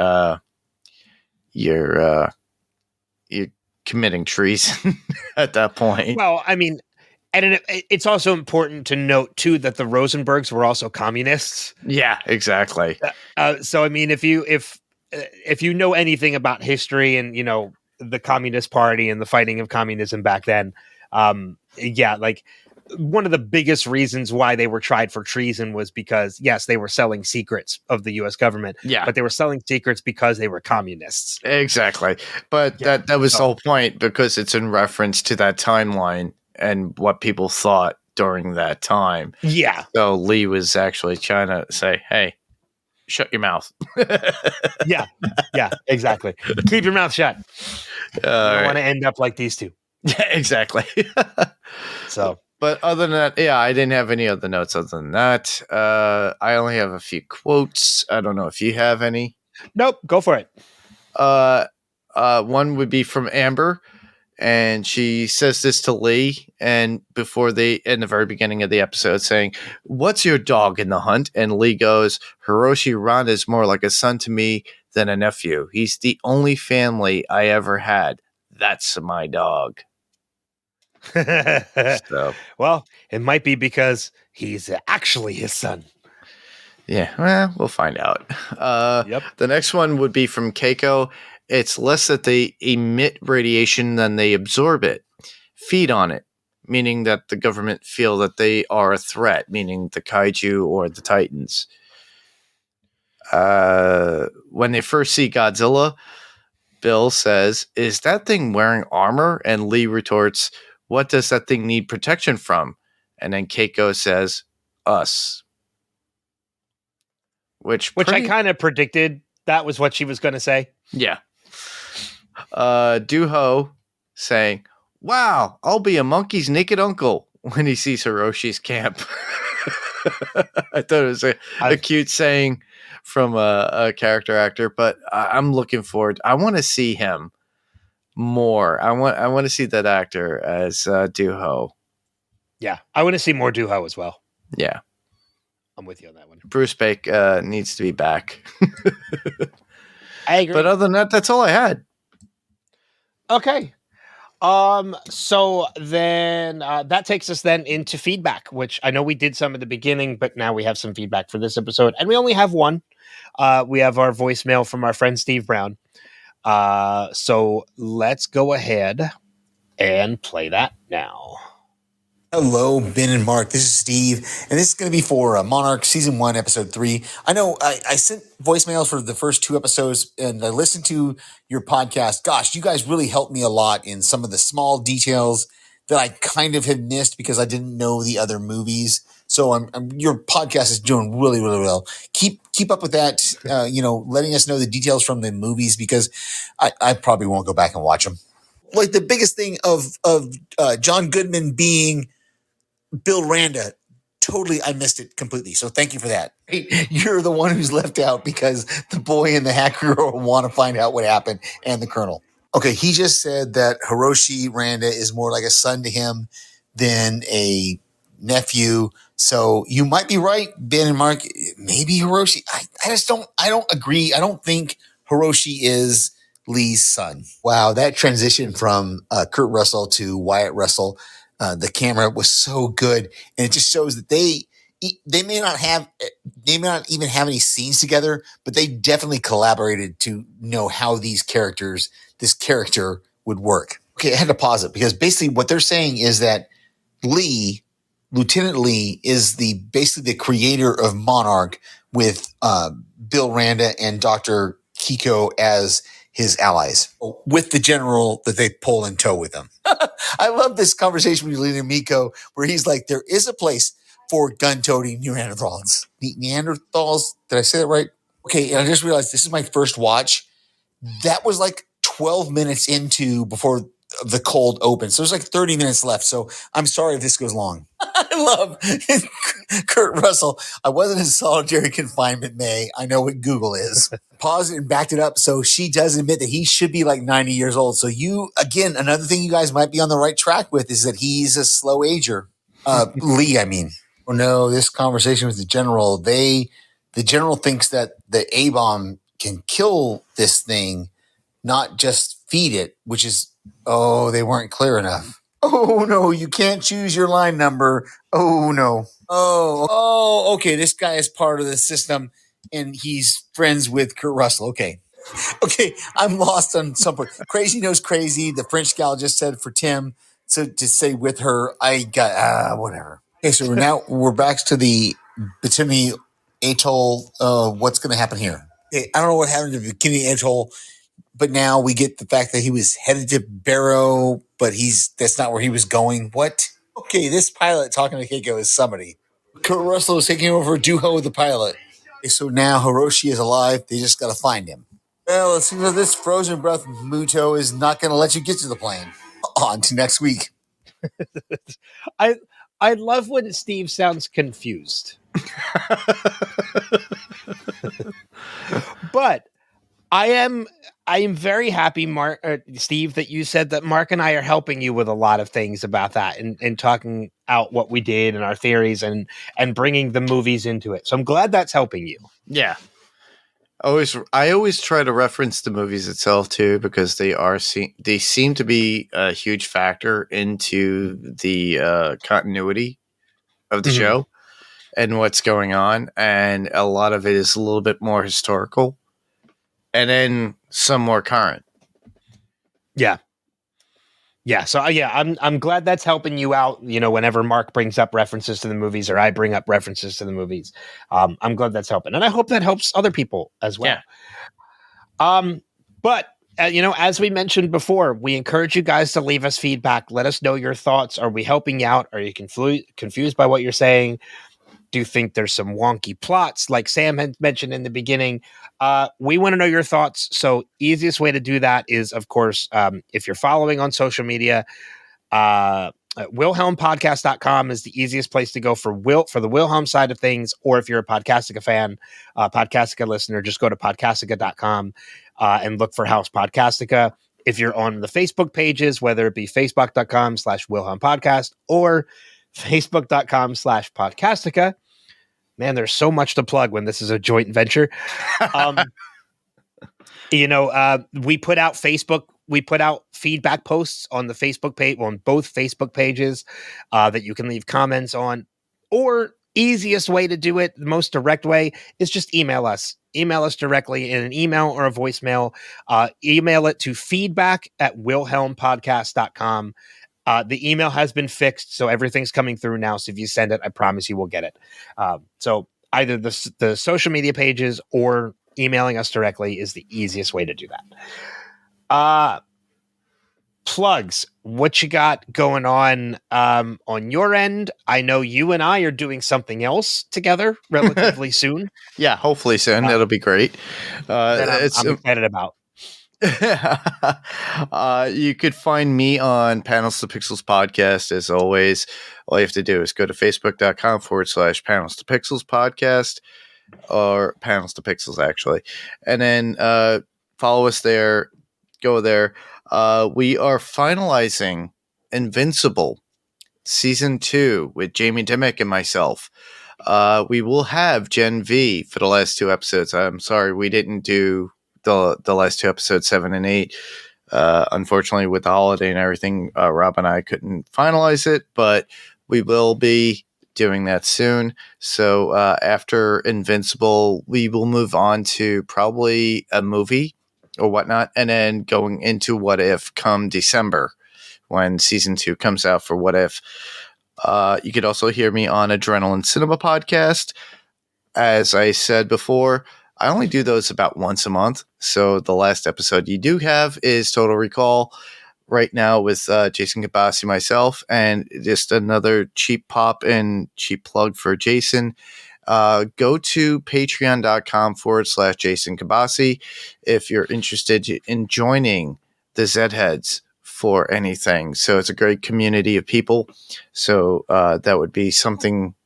you're committing treason at that point. Well, I mean, and it's also important to note too that the Rosenbergs were also communists. Yeah, exactly. So I mean, if you know anything about history and you know the Communist Party and the fighting of communism back then, yeah, like one of the biggest reasons why they were tried for treason was because yes, they were selling secrets of the U.S. government. Yeah, but they were selling secrets because they were communists. Exactly. But yeah, that was the whole point, because it's in reference to that timeline and what people thought during that time. Yeah. So Lee was actually trying to say, hey, shut your mouth. Yeah, exactly. Keep your mouth shut. You don't want to end up like these two. Yeah, exactly. So, but other than that, yeah, I didn't have any other notes other than that. I only have a few quotes. I don't know if you have any. Nope, go for it. One would be from Amber, and she says this to Lee, and in the very beginning of the episode, saying, "What's your dog in the hunt?" And Lee goes, "Hiroshi Ron is more like a son to me than a nephew. He's the only family I ever had. That's my dog." So, well, it might be because he's actually his son. Yeah, well, we'll find out. Yep. The next one would be from Keiko. It's less that they emit radiation than they absorb it. Feed on it, meaning that the government feel that they are a threat, meaning the kaiju or the Titans. When they first see Godzilla, Bill says, "Is that thing wearing armor?" And Lee retorts, "What does that thing need protection from?" And then Keiko says, "Us." Which I kind of predicted that was what she was going to say. Yeah. Duho saying, "Wow, I'll be a monkey's naked uncle," when he sees Hiroshi's camp. I thought it was a cute saying from a character actor, but I'm looking forward. I want to see him more. I want to see that actor as Duho. Yeah, I want to see more Duho as well. Yeah, I'm with you on that one. Bruce Bake needs to be back. I agree. But other than that, that's all I had. Okay. So then that takes us then into feedback, which I know we did some at the beginning, but now we have some feedback for this episode, and we only have one. We have our voicemail from our friend Steve Brown. So let's go ahead and play that now. Hello, Ben and Mark. This is Steve, and this is going to be for Monarch Season 1, Episode 3. I know I sent voicemails for the first 2 episodes, and I listened to your podcast. Gosh, you guys really helped me a lot in some of the small details that I kind of had missed because I didn't know the other movies. So your podcast is doing really, really well. Keep up with that, letting us know the details from the movies because I probably won't go back and watch them. Like the biggest thing of John Goodman being Bill Randa, totally, I missed it completely. So thank you for that. You're the one who's left out because the boy and the hacker girl want to find out what happened and the colonel. Okay, he just said that Hiroshi Randa is more like a son to him than a nephew. So you might be right, Ben and Mark. Maybe Hiroshi. I don't agree. I don't think Hiroshi is Lee's son. Wow, that transition from Kurt Russell to Wyatt Russell. The camera was so good, and it just shows that they may not even have any scenes together, but they definitely collaborated to know how this character would work. Okay, I had to pause it because basically what they're saying is that Lieutenant Lee, is basically the creator of Monarch with Bill Randa and Dr. Kiko as his allies, with the general that they pull in tow with them. I love this conversation with Lee and Miko, where he's like, there is a place for gun-toting Neanderthals. Neanderthals? Did I say that right? Okay, and I just realized this is my first watch. That was like 12 minutes before the cold opened. So there's like 30 minutes left. So I'm sorry if this goes long. I love Kurt Russell. I wasn't in solitary confinement, May. I know what Google is. Paused it and backed it up. So she does admit that he should be like 90 years old. So again, another thing you guys might be on the right track with is that he's a slow ager. Lee, I mean. Oh no, this conversation with the general, the general thinks that the A-bomb can kill this thing, not just feed it, which is, they weren't clear enough. Oh no, you can't choose your line number. Oh no. Oh, okay. This guy is part of the system and he's friends with Kurt Russell. Okay. I'm lost on some point. Crazy knows crazy. The French gal just said for Tim to say with her, I got, whatever. Okay. So now we're back to the Bikini Atoll. What's going to happen here? Okay, I don't know what happened to Bikini Atoll. But now we get the fact that he was headed to Barrow, but that's not where he was going. What? Okay, this pilot talking to Keiko is somebody. Kurt Russell is taking over Duho, the pilot. Okay, so now Hiroshi is alive. They just got to find him. Well, it seems like this frozen breath Muto is not going to let you get to the plane. On to next week. I love when Steve sounds confused. But I am very happy, Steve, that you said that Mark and I are helping you with a lot of things about that and talking out what we did and our theories and bringing the movies into it. So I'm glad that's helping you. Yeah. I always try to reference the movies itself too, because they seem to be a huge factor into the continuity of the show and what's going on. And a lot of it is a little bit more historical. And then some more current. Yeah. So I'm glad that's helping you out. Whenever Mark brings up references to the movies or I bring up references to the movies, I'm glad that's helping, and I hope that helps other people as well. Yeah. But as we mentioned before, we encourage you guys to leave us feedback. Let us know your thoughts. Are we helping you out? Are you confused by what you're saying? Do you think there's some wonky plots like Sam had mentioned in the beginning? We want to know your thoughts. So easiest way to do that is, of course, if you're following on social media, WilhelmPodcast.com is the easiest place to go for the Wilhelm side of things, or if you're a Podcastica fan, Podcastica listener, just go to Podcastica.com and look for House Podcastica. If you're on the Facebook pages, whether it be Facebook.com/Wilhelm Podcast or Facebook.com/Podcastica, man, there's so much to plug when this is a joint venture. We put out feedback posts on the Facebook page, on both Facebook pages, that you can leave comments on, or easiest way to do it, the most direct way, is just email us directly in an email or a voicemail. Email it to feedback@wilhelmpodcast.com. The email has been fixed, so everything's coming through now. So if you send it, I promise you will get it. So either the social media pages or emailing us directly is the easiest way to do that. Plugs. What you got going on your end? I know you and I are doing something else together relatively soon. Yeah, hopefully soon. That'll be great. That I'm excited about. You could find me on Panels to Pixels podcast. As always, all you have to do is go to facebook.com/Panels to Pixels podcast, or Panels to Pixels, actually, and then follow us there. Go there. We are finalizing Invincible season 2 with Jamie Dimmick and myself. We will have Gen V for the last 2 episodes. I'm sorry we didn't do the last 2 episodes, 7 and 8. Unfortunately, with the holiday and everything, Rob and I couldn't finalize it, but we will be doing that soon. So after Invincible, we will move on to probably a movie or whatnot, and then going into What If come December when season 2 comes out for What If. You could also hear me on Adrenaline Cinema podcast. As I said before, I only do those about once a month. So the last episode you do have is Total Recall right now with Jason Kabasi, myself, and just another cheap pop and cheap plug for Jason. Go to patreon.com/Jason Kabasi if you're interested in joining the Zheads for anything. So it's a great community of people. So that would be something.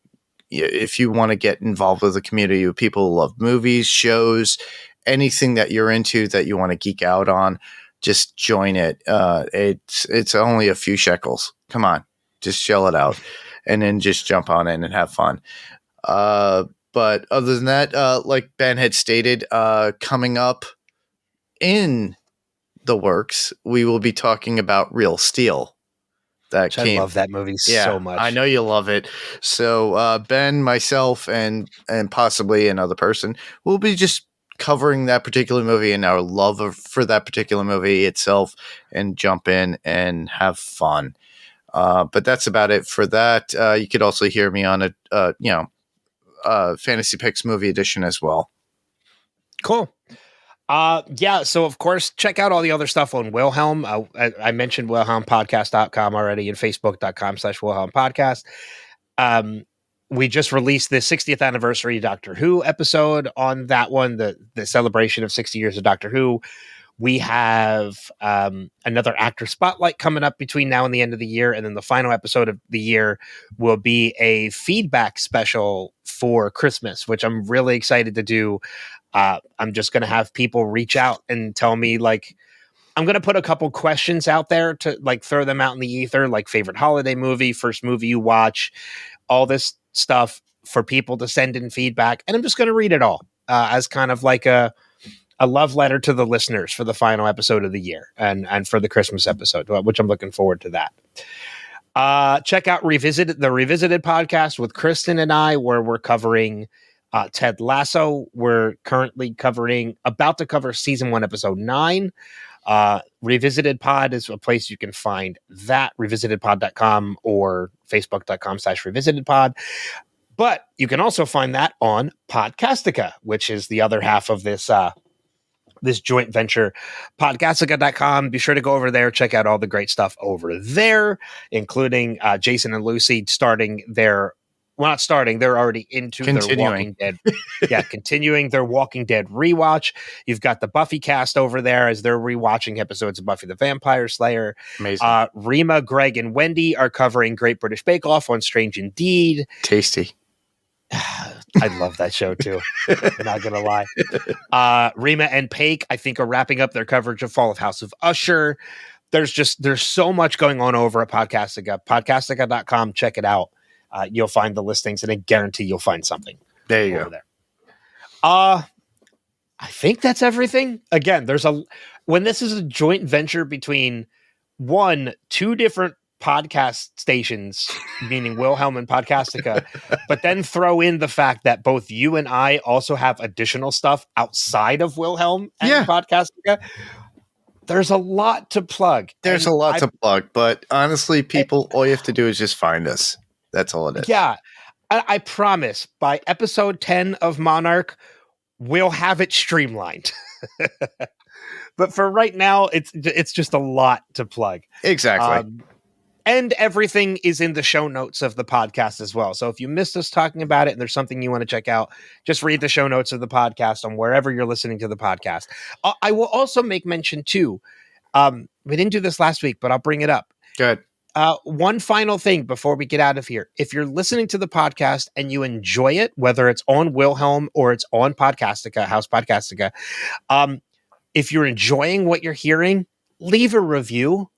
If you want to get involved with a community of people who love movies, shows, anything that you're into that you want to geek out on, just join it. It's only a few shekels. Come on, just shell it out, and then just jump on in and have fun. But other than that, like Ben had stated, coming up in the works, we will be talking about Real Steel. I love that movie so much. I know you love it. So Ben, myself, and possibly another person will be just covering that particular movie and our love for that particular movie itself, and jump in and have fun. But that's about it for that. You could also hear me on a Fantasy Picks movie edition as well. Cool. So of course, check out all the other stuff on Wilhelm. I mentioned WilhelmPodcast.com already and Facebook.com/Wilhelm Podcast. We just released the 60th anniversary Doctor Who episode on that one, the celebration of 60 years of Doctor Who. We have another actor spotlight coming up between now and the end of the year. And then the final episode of the year will be a feedback special for Christmas, which I'm really excited to do. I'm just going to have people reach out and tell me, like, I'm going to put a couple questions out there to like throw them out in the ether, like favorite holiday movie, first movie you watch, all this stuff for people to send in feedback. And I'm just going to read it all as kind of like a love letter to the listeners for the final episode of the year and for the Christmas episode, which I'm looking forward to that. Check out the Revisited podcast with Kristen and I, where we're covering Ted Lasso. We're currently about to cover season 1, episode 9. Revisited Pod is a place you can find that, revisitedpod.com or facebook.com/revisitedpod. But you can also find that on Podcastica, which is the other half of this joint venture, Podcastica.com. Be sure to go over there, check out all the great stuff over there, including Jason and Lucy starting their Well, not starting. They're already into their Walking Dead. Yeah, continuing their Walking Dead rewatch. You've got the Buffy cast over there as they're rewatching episodes of Buffy the Vampire Slayer. Amazing. Rima, Greg, and Wendy are covering Great British Bake Off on Strange Indeed. Tasty. I love that show too. I'm not gonna lie. Rima and Paik, I think, are wrapping up their coverage of Fall of House of Usher. There's so much going on over at Podcastica. Podcastica.com. Check it out. You'll find the listings, and I guarantee you'll find something. There you go. There. I think that's everything. Again, when this is a joint venture between two different podcast stations, meaning Wilhelm and Podcastica, but then throw in the fact that both you and I also have additional stuff outside of Wilhelm and Podcastica. There's a lot to plug. There's a lot to plug, but honestly, people, all you have to do is just find us. That's all it is. Yeah. I promise by episode 10 of Monarch, we'll have it streamlined. But for right now, it's just a lot to plug. Exactly. And everything is in the show notes of the podcast as well. So if you missed us talking about it and there's something you want to check out, just read the show notes of the podcast on wherever you're listening to the podcast. I will also make mention too. We didn't do this last week, but I'll bring it up. Good. One final thing before we get out of here. If you're listening to the podcast and you enjoy it, whether it's on Wilhelm or it's on Podcastica, House Podcastica, if you're enjoying what you're hearing, leave a review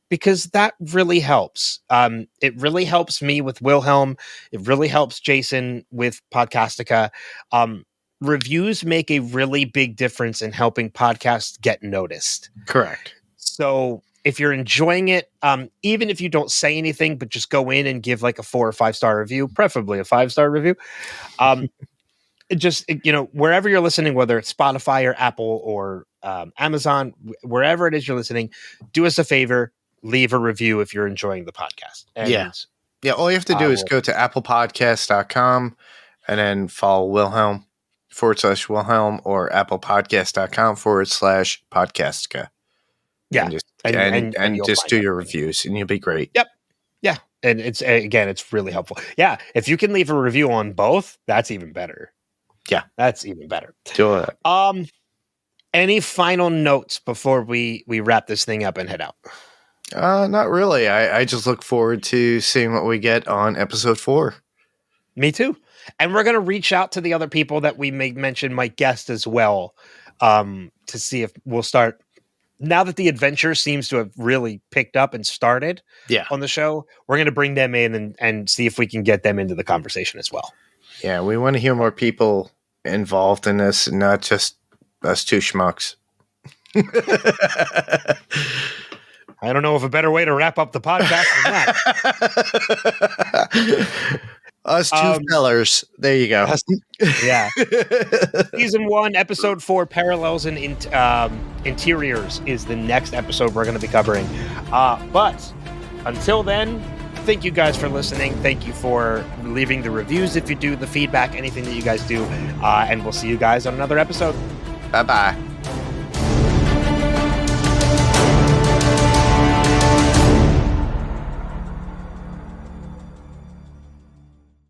because that really helps. It really helps me with Wilhelm. It really helps Jason with Podcastica. Reviews make a really big difference in helping podcasts get noticed. Correct. So if you're enjoying it, even if you don't say anything, but just go in and give like a 4 or 5 star review, preferably a 5-star review. Just, wherever you're listening, whether it's Spotify or Apple or Amazon, wherever it is you're listening, do us a favor, leave a review if you're enjoying the podcast. And yeah. All you have to do is go to applepodcast.com and then follow Wilhelm /Wilhelm or applepodcast.com /Podcastica. Yeah. And just do your reviews and you'll be great. Yep. Yeah. And it's really helpful. Yeah. If you can leave a review on both, that's even better. Yeah. That's even better. Do it. Any final notes before we wrap this thing up and head out? Not really. I just look forward to seeing what we get on episode 4. Me too. And we're going to reach out to the other people that we may mention might guest as well, to see if we'll start. Now that the adventure seems to have really picked up and started on the show, we're going to bring them in and see if we can get them into the conversation as well. Yeah, we want to hear more people involved in this, and not just us two schmucks. I don't know of a better way to wrap up the podcast than that. Us two fellers. There you go. Yeah. Season 1, episode 4, Parallels and Interiors is the next episode we're going to be covering. But until then, thank you guys for listening. Thank you for leaving the reviews if you do, the feedback, anything that you guys do. And we'll see you guys on another episode. Bye-bye.